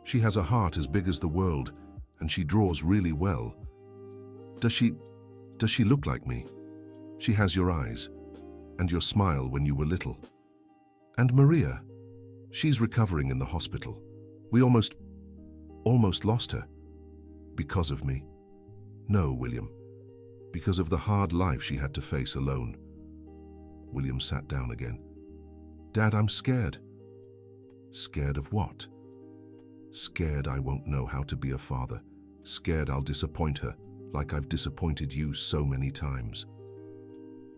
She has a heart as big as the world, and she draws really well. Does she look like me? She has your eyes, and your smile when you were little. And Maria, she's recovering in the hospital. We almost lost her. Because of me. No, William. Because of the hard life she had to face alone. William sat down again. Dad, I'm scared. Scared of what? Scared I won't know how to be a father. Scared I'll disappoint her, like I've disappointed you so many times.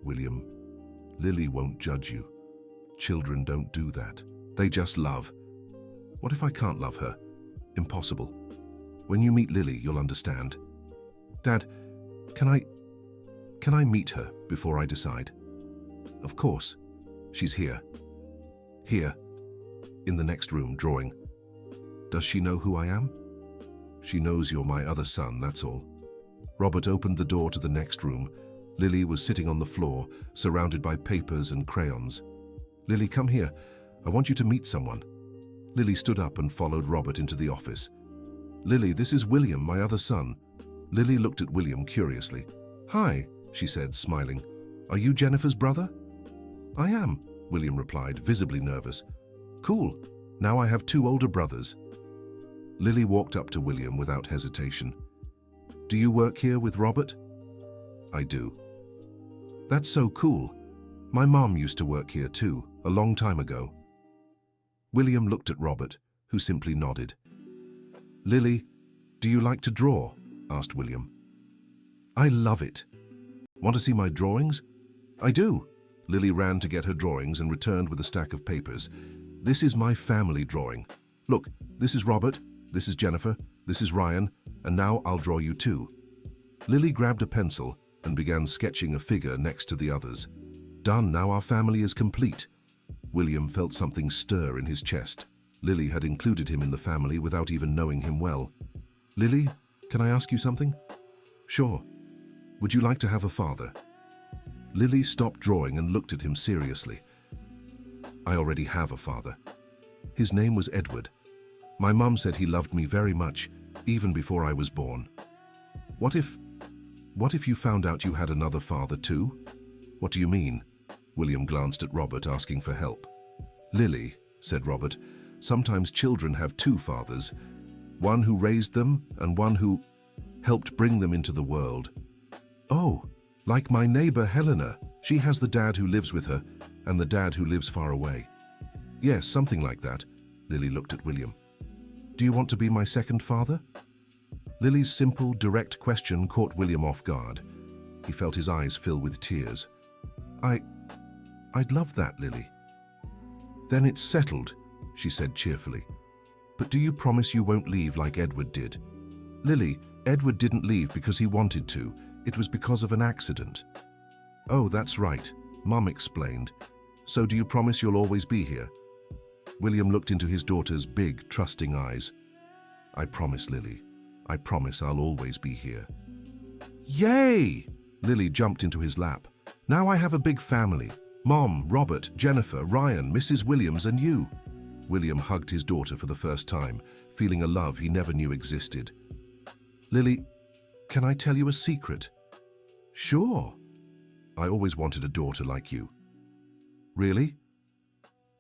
William, Lily won't judge you. Children don't do that. They just love. What if I can't love her? Impossible. When you meet Lily, you'll understand. Dad, can I meet her before I decide? Of course. She's here. Here, in the next room, drawing. Does she know who I am? She knows you're my other son, that's all. Robert opened the door to the next room. Lily was sitting on the floor, surrounded by papers and crayons. Lily, come here. I want you to meet someone. Lily stood up and followed Robert into the office. Lily, this is William, my other son. Lily looked at William curiously. Hi, she said, smiling. Are you Jennifer's brother? I am, William replied, visibly nervous. Cool. Now I have two older brothers. Lily walked up to William without hesitation. Do you work here with Robert? I do. That's so cool. My mom used to work here too, a long time ago. William looked at Robert, who simply nodded. Lily, do you like to draw? Asked William. I love it. Want to see my drawings? I do. Lily ran to get her drawings and returned with a stack of papers. This is my family drawing. Look, this is Robert, this is Jennifer, this is Ryan, and now I'll draw you too. Lily grabbed a pencil and began sketching a figure next to the others. Done, now our family is complete. William felt something stir in his chest. Lily had included him in the family without even knowing him well. Lily, can I ask you something? Sure. Would you like to have a father? Lily stopped drawing and looked at him seriously. I already have a father. His name was Edward. My mum said he loved me very much, even before I was born. What if you found out you had another father too? What do you mean? William glanced at Robert, asking for help. Lily, said Robert, sometimes children have two fathers, one who raised them and one who helped bring them into the world. Oh, like my neighbor Helena. She has the dad who lives with her and the dad who lives far away. Yes, something like that. Lily looked at William. Do you want to be my second father? Lily's simple, direct question caught William off guard. He felt his eyes fill with tears. I'd love that, Lily. Then it's settled, she said cheerfully. But do you promise you won't leave like Edward did? Lily, Edward didn't leave because he wanted to. It was because of an accident. Oh, that's right, Mum explained. So do you promise you'll always be here? William looked into his daughter's big, trusting eyes. I promise, Lily. I promise I'll always be here. Yay! Lily jumped into his lap. Now I have a big family. Mom, Robert, Jennifer, Ryan, Mrs. Williams, and you. William hugged his daughter for the first time, feeling a love he never knew existed. Lily, can I tell you a secret? Sure. I always wanted a daughter like you. Really?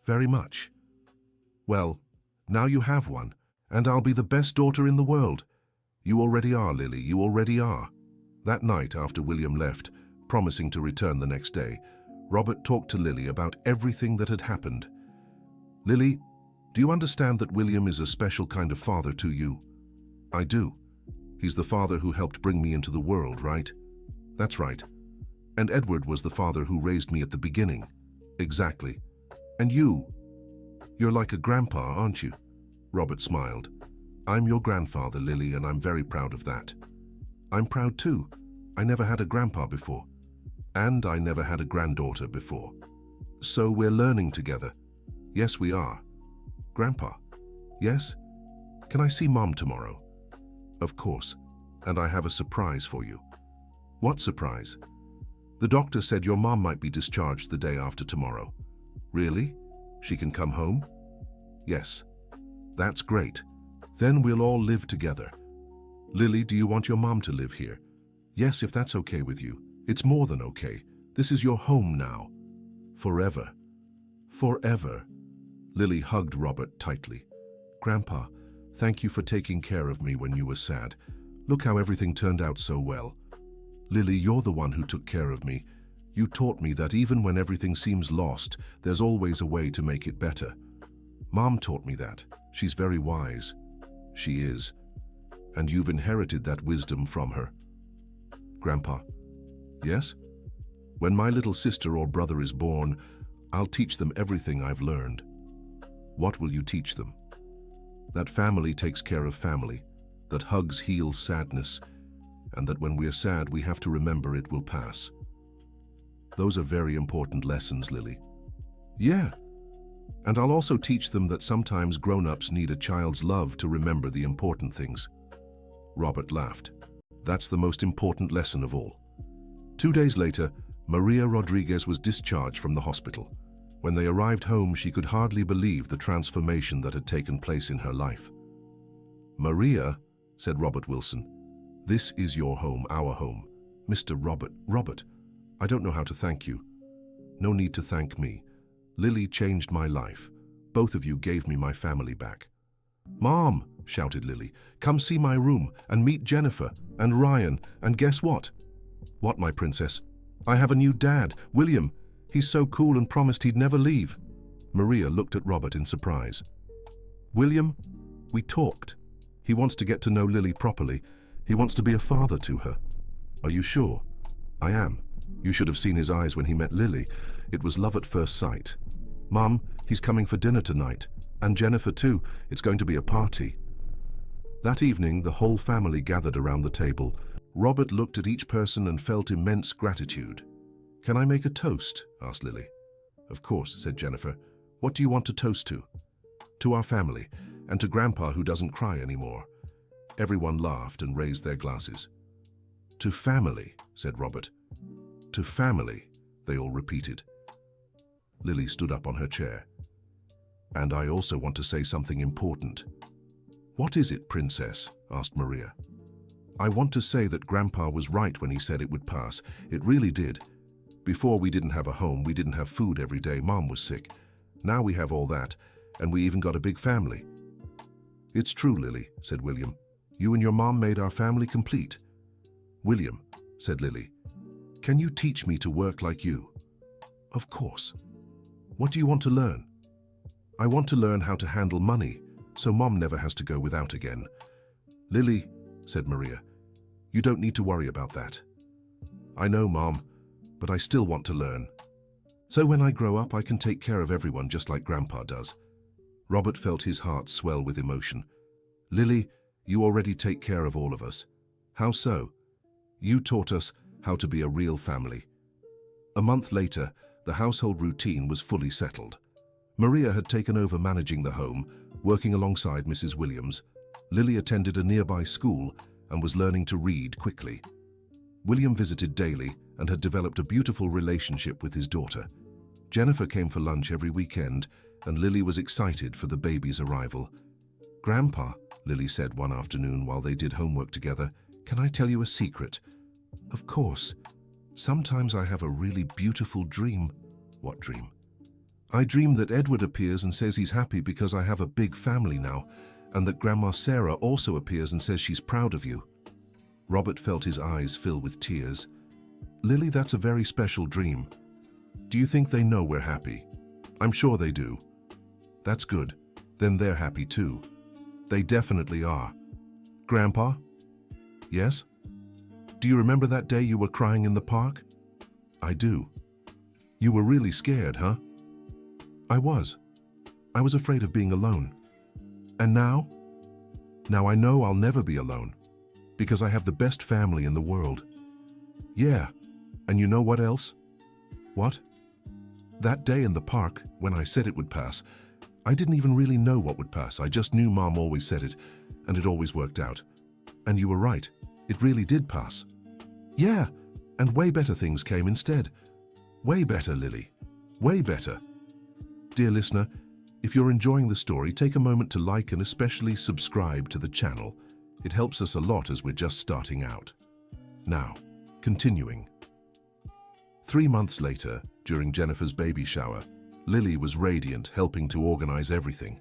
Very much. Well, now you have one, and I'll be the best daughter in the world. You already are, Lily, you already are. That night after William left, promising to return the next day, Robert talked to Lily about everything that had happened. Lily, do you understand that William is a special kind of father to you? I do. He's the father who helped bring me into the world, right? That's right. And Edward was the father who raised me at the beginning. Exactly. And you're like a grandpa, aren't you? Robert smiled. I'm your grandfather, Lily, and I'm very proud of that. I'm proud too. I never had a grandpa before. And I never had a granddaughter before. So we're learning together. Yes, we are. Grandpa? Yes? Can I see Mom tomorrow? Of course. And I have a surprise for you. What surprise? The doctor said your mom might be discharged the day after tomorrow. Really? She can come home? Yes. That's great. Then we'll all live together. Lily, do you want your mom to live here? Yes, if that's okay with you. It's more than okay. This is your home now. Forever. Forever. Lily hugged Robert tightly. Grandpa, thank you for taking care of me when you were sad. Look how everything turned out so well. Lily, you're the one who took care of me. You taught me that even when everything seems lost, there's always a way to make it better. Mom taught me that. She's very wise. She is. And you've inherited that wisdom from her. Grandpa. Yes? When my little sister or brother is born, I'll teach them everything I've learned. What will you teach them? That family takes care of family, that hugs heal sadness, and that when we're sad, we have to remember it will pass. Those are very important lessons, Lily. Yeah, And I'll also teach them that sometimes grown-ups need a child's love to remember the important things. Robert laughed. That's the most important lesson of all. 2 days later, Maria Rodriguez was discharged from the hospital. When they arrived home, she could hardly believe the transformation that had taken place in her life. "Maria," said Robert Wilson, "this is your home, our home. Mr. Robert, I don't know how to thank you." "No need to thank me. Lily changed my life. Both of you gave me my family back." "Mom," shouted Lily, "come see my room and meet Jennifer and Ryan, and guess what?" "What, my princess?" "I have a new dad, William. He's so cool and promised he'd never leave." Maria looked at Robert in surprise. "William, we talked. He wants to get to know Lily properly. He wants to be a father to her." "Are you sure?" "I am. You should have seen his eyes when he met Lily. It was love at first sight." "Mom, he's coming for dinner tonight. And Jennifer too. It's going to be a party." That evening, the whole family gathered around the table. Robert looked at each person and felt immense gratitude. "Can I make a toast?" asked Lily. "Of course," said Jennifer. "What do you want to toast to?" "To our family, and to Grandpa who doesn't cry anymore." Everyone laughed and raised their glasses. "To family," said Robert. "To family," they all repeated. Lily stood up on her chair. "And I also want to say something important." "What is it, Princess?" asked Maria. "I want to say that Grandpa was right when he said it would pass. It really did. Before we didn't have a home, we didn't have food every day, Mom was sick. Now we have all that, and we even got a big family." "It's true, Lily," said William. "You and your mom made our family complete." "William," said Lily, "can you teach me to work like you?" "Of course." "What do you want to learn?" "I want to learn how to handle money, so Mom never has to go without again." "Lily," said Maria, "you don't need to worry about that." "I know, Mom, but I still want to learn. So when I grow up, I can take care of everyone just like Grandpa does." Robert felt his heart swell with emotion. "Lily, you already take care of all of us." "How so?" "You taught us how to be a real family." A month later, the household routine was fully settled. Maria had taken over managing the home, working alongside Mrs. Williams. Lily attended a nearby school and was learning to read quickly. William visited daily and had developed a beautiful relationship with his daughter. Jennifer came for lunch every weekend, and Lily was excited for the baby's arrival. "Grandpa," Lily said one afternoon while they did homework together, "can I tell you a secret?" "Of course. Sometimes I have a really beautiful dream." "What dream?" "I dream that Edward appears and says he's happy because I have a big family now, and that Grandma Sarah also appears and says she's proud of you." Robert felt his eyes fill with tears. "Lily, that's a very special dream. Do you think they know we're happy?" "I'm sure they do." "That's good. Then they're happy too." "They definitely are." "Grandpa?" "Yes?" "Do you remember that day you were crying in the park?" "I do." "You were really scared, huh?" "I was. I was afraid of being alone." "And now?" "Now I know I'll never be alone, because I have the best family in the world." "Yeah, and you know what else?" "What?" "That day in the park, when I said it would pass, I didn't even really know what would pass. I just knew Mom always said it, and it always worked out. And you were right. It really did pass." "Yeah, and way better things came instead. Way better, Lily. Way better." Dear listener, if you're enjoying the story, take a moment to like and especially subscribe to the channel. It helps us a lot as we're just starting out. Now, continuing. 3 months later, during Jennifer's baby shower, Lily was radiant, helping to organize everything.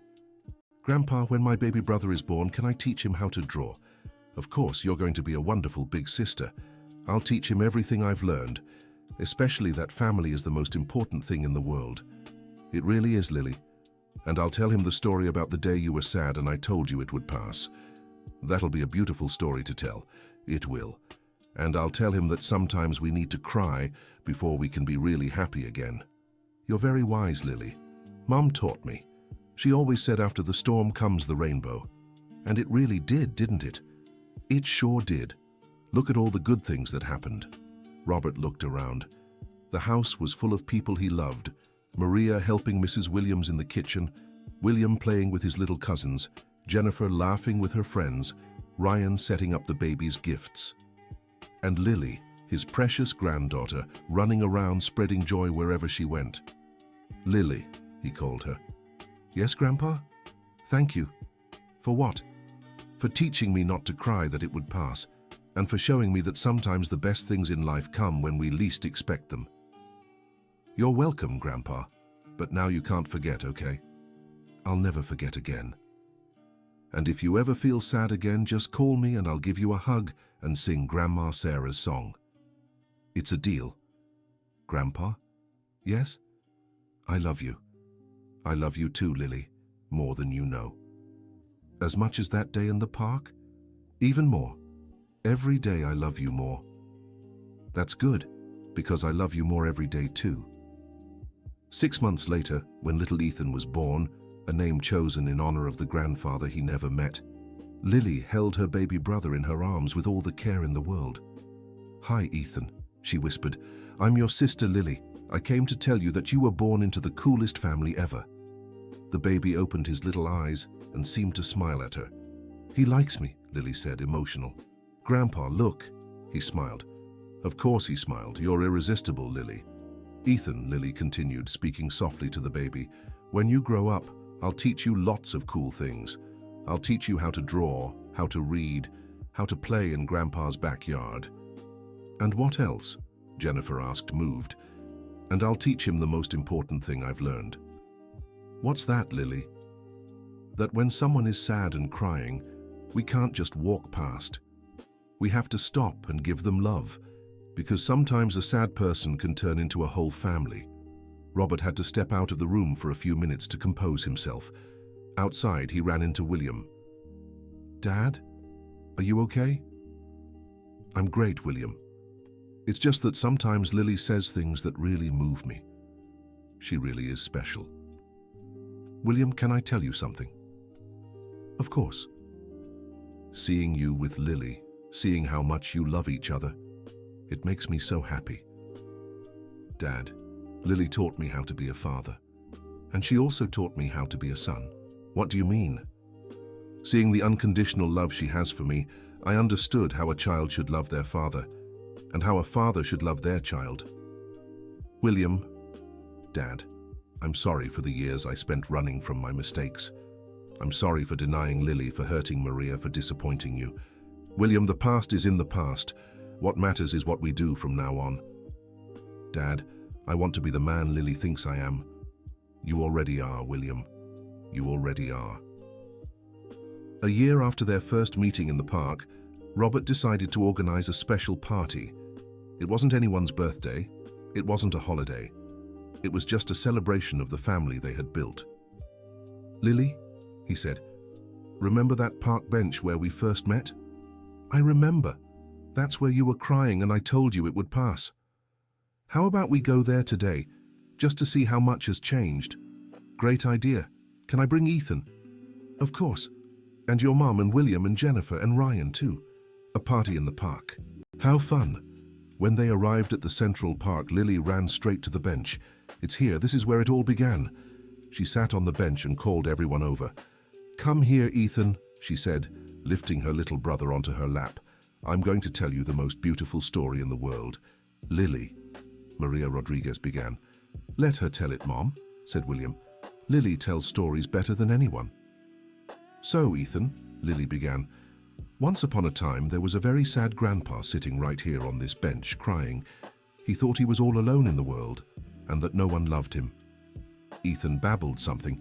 "Grandpa, when my baby brother is born, can I teach him how to draw?" "Of course, you're going to be a wonderful big sister. I'll teach him everything I've learned, especially that family is the most important thing in the world." "It really is, Lily. And I'll tell him the story about the day you were sad and I told you it would pass. That'll be a beautiful story to tell. It will. And I'll tell him that sometimes we need to cry before we can be really happy again." "You're very wise, Lily. Mom taught me. She always said after the storm comes the rainbow. And it really did, didn't it?" "It sure did. Look at all the good things that happened." Robert looked around. The house was full of people he loved, Maria helping Mrs. Williams in the kitchen, William playing with his little cousins, Jennifer laughing with her friends, Ryan setting up the baby's gifts. And Lily, his precious granddaughter, running around spreading joy wherever she went. "Lily," he called her. "Yes, Grandpa? Thank you." "For what?" "For teaching me not to cry that it would pass, and for showing me that sometimes the best things in life come when we least expect them." "You're welcome, Grandpa, but now you can't forget, okay? I'll never forget again. And if you ever feel sad again, just call me and I'll give you a hug and sing Grandma Sarah's song. It's a deal." "Grandpa?" "Yes? I love you. I love you too, Lily, more than you know." "As much as that day in the park?" "Even more. Every day I love you more." "That's good, because I love you more every day too." 6 months later, when little Ethan was born, a name chosen in honor of the grandfather he never met, Lily held her baby brother in her arms with all the care in the world. "Hi, Ethan," she whispered. "I'm your sister Lily. I came to tell you that you were born into the coolest family ever." The baby opened his little eyes and seemed to smile at her. "He likes me," Lily said, emotional. "Grandpa, look." He smiled. "Of course he smiled. You're irresistible, Lily." "Ethan," Lily continued, speaking softly to the baby, "when you grow up, I'll teach you lots of cool things. I'll teach you how to draw, how to read, how to play in Grandpa's backyard." "And what else?" Jennifer asked, moved. "And I'll teach him the most important thing I've learned." "What's that, Lily?" "That when someone is sad and crying, we can't just walk past. We have to stop and give them love, because sometimes a sad person can turn into a whole family." Robert had to step out of the room for a few minutes to compose himself. Outside, he ran into William. "Dad, are you okay?" "I'm great, William. It's just that sometimes Lily says things that really move me. She really is special." "William, can I tell you something?" "Of course." "Seeing you with Lily, seeing how much you love each other, it makes me so happy. Dad, Lily taught me how to be a father, and she also taught me how to be a son." "What do you mean?" "Seeing the unconditional love she has for me, I understood how a child should love their father, and how a father should love their child." "William, Dad, I'm sorry for the years I spent running from my mistakes. I'm sorry for denying Lily, for hurting Maria, for disappointing you. William, the past is in the past. What matters is what we do from now on. Dad, I want to be the man Lily thinks I am. You already are, William. You already are." A year after their first meeting in the park, Robert decided to organize a special party. It wasn't anyone's birthday. It wasn't a holiday. It was just a celebration of the family they had built. "Lily," he said, "remember that park bench where we first met?" "I remember. That's where you were crying and I told you it would pass. How about we go there today, just to see how much has changed?" "Great idea. Can I bring Ethan?" "Of course. And your mom and William and Jennifer and Ryan too. A party in the park. How fun." When they arrived at the Central Park, Lily ran straight to the bench. "It's here. This is where it all began." She sat on the bench and called everyone over. "Come here, Ethan," she said, lifting her little brother onto her lap. "I'm going to tell you the most beautiful story in the world." "Lily," Maria Rodriguez began. "Let her tell it, Mom," said William. "Lily tells stories better than anyone." "So, Ethan," Lily began, "once upon a time there was a very sad grandpa sitting right here on this bench, crying. He thought he was all alone in the world, and that no one loved him." Ethan babbled something,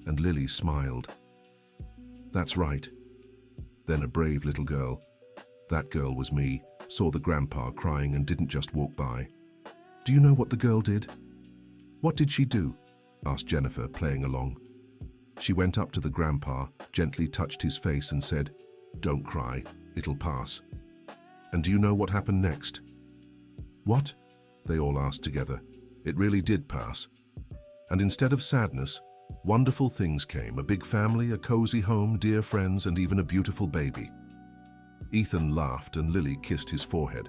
and Lily smiled. "That's right." Then a brave little girl, that girl was me, saw the grandpa crying and didn't just walk by. Do you know what the girl did? "What did she do?" asked Jennifer, playing along. She went up to the grandpa, gently touched his face and said, "Don't cry, it'll pass." And do you know what happened next? "What?" they all asked together. It really did pass. And instead of sadness, wonderful things came: a big family, a cozy home, dear friends, and even a beautiful baby. Ethan laughed and Lily kissed his forehead.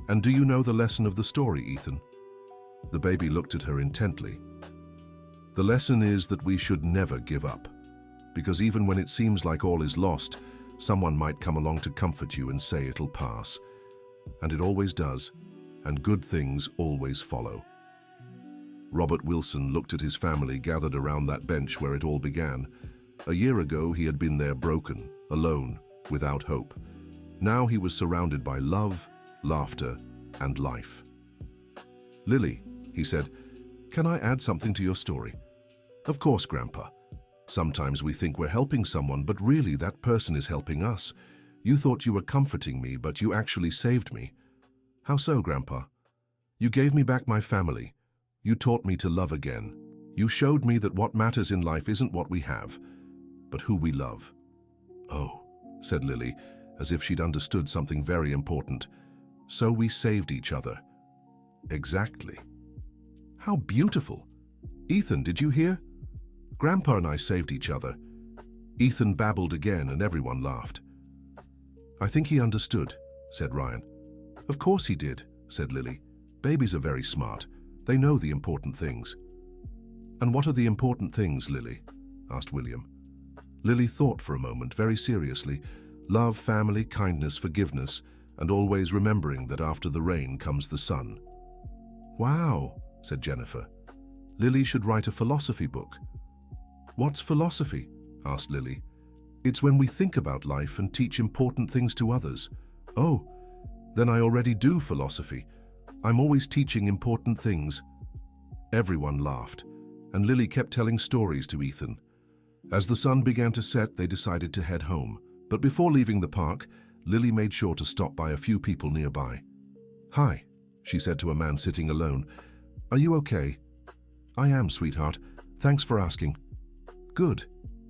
"And do you know the lesson of the story, Ethan?" The baby looked at her intently. The lesson is that we should never give up, because even when it seems like all is lost, someone might come along to comfort you and say it'll pass. And it always does, and good things always follow. Robert Wilson looked at his family gathered around that bench where it all began. A year ago, he had been there broken, alone, without hope. Now he was surrounded by love, laughter, and life. "Lily," he said, "can I add something to your story?" "Of course, Grandpa. Sometimes we think we're helping someone, but really that person is helping us. You thought you were comforting me, but you actually saved me." "How so, Grandpa?" "You gave me back my family. You taught me to love again. You showed me that what matters in life isn't what we have, but who we love." "Oh," said Lily, as if she'd understood something very important. "So we saved each other." "Exactly." "How beautiful. Ethan, did you hear? Grandpa and I saved each other." Ethan babbled again and everyone laughed. "I think he understood," said Ryan. "Of course he did," said Lily. "Babies are very smart. They know the important things." "And what are the important things, Lily?" asked William. Lily thought for a moment, very seriously. Love, family, kindness, forgiveness, and always remembering that after the rain comes the sun. "Wow," said Jennifer. "Lily should write a philosophy book." "What's philosophy?" asked Lily. "It's when we think about life and teach important things to others." "Oh, then I already do philosophy. I'm always teaching important things." Everyone laughed, and Lily kept telling stories to Ethan. As the sun began to set, they decided to head home. But before leaving the park, Lily made sure to stop by a few people nearby. "Hi," she said to a man sitting alone. "Are you okay?" "I am, sweetheart. Thanks for asking." "Good.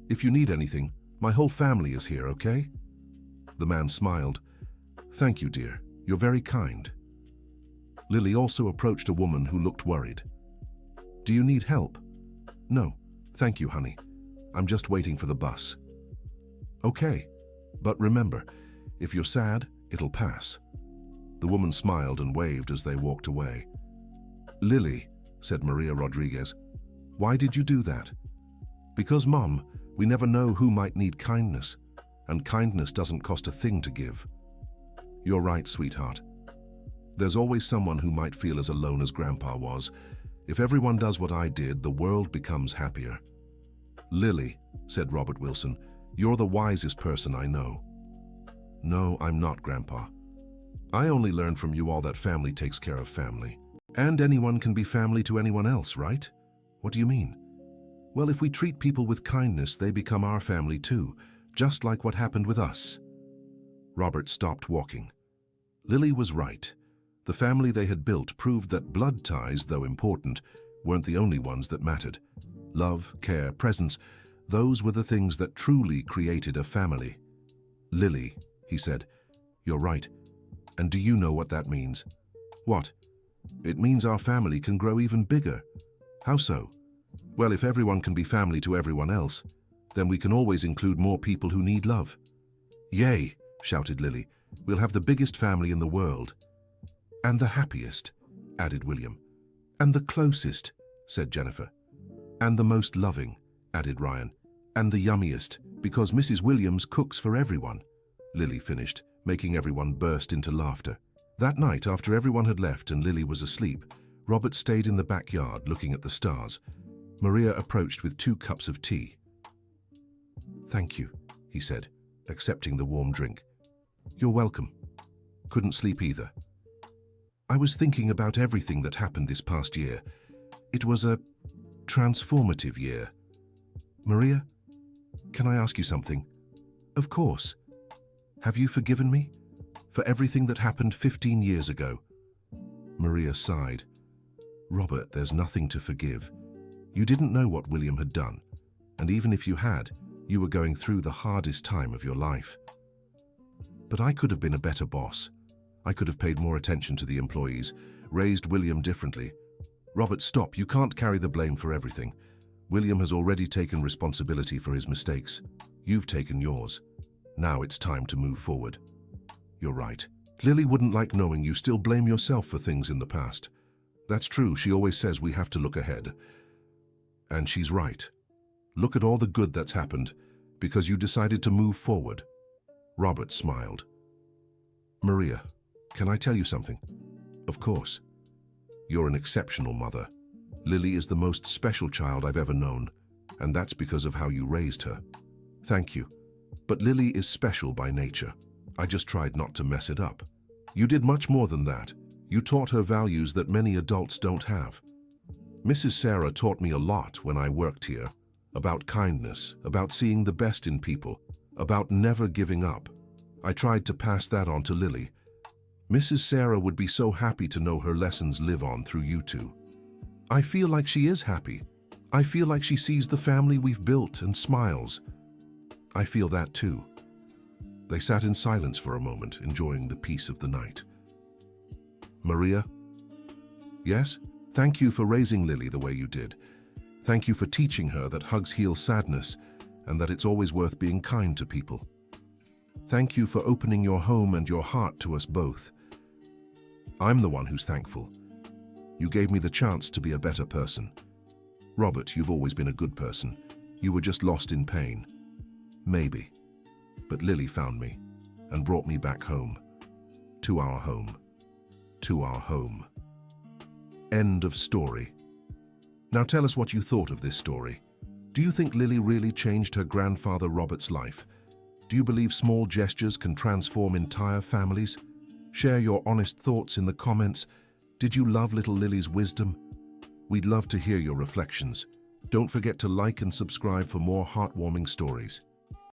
If you need anything, my whole family is here, okay?" The man smiled. "Thank you, dear. You're very kind." Lily also approached a woman who looked worried. "Do you need help?" "No, thank you, honey. I'm just waiting for the bus." "Okay, but remember, if you're sad, it'll pass." The woman smiled and waved as they walked away. "Lily," said Maria Rodriguez, "why did you do that?" "Because, Mom, we never know who might need kindness, and kindness doesn't cost a thing to give." "You're right, sweetheart. There's always someone who might feel as alone as Grandpa was. If everyone does what I did, the world becomes happier." "Lily," said Robert Wilson, "you're the wisest person I know." "No, I'm not, Grandpa. I only learned from you all that family takes care of family. And anyone can be family to anyone else, right?" "What do you mean?" "Well, if we treat people with kindness, they become our family too, just like what happened with us." Robert stopped walking. Lily was right. The family they had built proved that blood ties, though important, weren't the only ones that mattered. Love, care, presence, those were the things that truly created a family. "Lily," he said, "you're right. And do you know what that means?" "What?" "It means our family can grow even bigger." "How so?" "Well, if everyone can be family to everyone else, then we can always include more people who need love." "Yay!" shouted Lily. "We'll have the biggest family in the world." "And the happiest," added William. "And the closest," said Jennifer. "And the most loving," added Ryan. "And the yummiest, because Mrs. Williams cooks for everyone," Lily finished, making everyone burst into laughter. That night, after everyone had left and Lily was asleep, Robert stayed in the backyard looking at the stars. Maria approached with 2 cups of tea. "Thank you," he said, accepting the warm drink. "You're welcome. Couldn't sleep either. I was thinking about everything that happened this past year. It was a transformative year." "Maria, can I ask you something?" "Of course. Have you forgiven me for everything that happened 15 years ago?" Maria sighed. "Robert, there's nothing to forgive. You didn't know what William had done, and even if you had, you were going through the hardest time of your life. But I could have been a better boss. I could have paid more attention to the employees, raised William differently." "Robert, stop. You can't carry the blame for everything. William has already taken responsibility for his mistakes. You've taken yours. Now it's time to move forward." "You're right. Lily wouldn't like knowing you still blame yourself for things in the past." "That's true. She always says we have to look ahead." And she's right. Look at all the good that's happened because you decided to move forward. Robert smiled. Maria, can I tell you something? Of course. You're an exceptional mother. Lily is the most special child I've ever known, and that's because of how you raised her. Thank you. But Lily is special by nature. I just tried not to mess it up. You did much more than that. You taught her values that many adults don't have. Mrs. Sarah taught me a lot when I worked here, about kindness, about seeing the best in people, about never giving up. I tried to pass that on to Lily. Mrs. Sarah would be so happy to know her lessons live on through you two. I feel like she is happy. I feel like she sees the family we've built and smiles. I feel that too. They sat in silence for a moment, enjoying the peace of the night. Maria? Yes? Thank you for raising Lily the way you did. Thank you for teaching her that hugs heal sadness and that it's always worth being kind to people. Thank you for opening your home and your heart to us both. I'm the one who's thankful. You gave me the chance to be a better person. Robert, you've always been a good person. You were just lost in pain. Maybe. But Lily found me and brought me back home. To our home. To our home. End of story. Now tell us what you thought of this story. Do you think Lily really changed her grandfather Robert's life? Do you believe small gestures can transform entire families? Share your honest thoughts in the comments. Did you love little Lily's wisdom? We'd love to hear your reflections. Don't forget to like and subscribe for more heartwarming stories.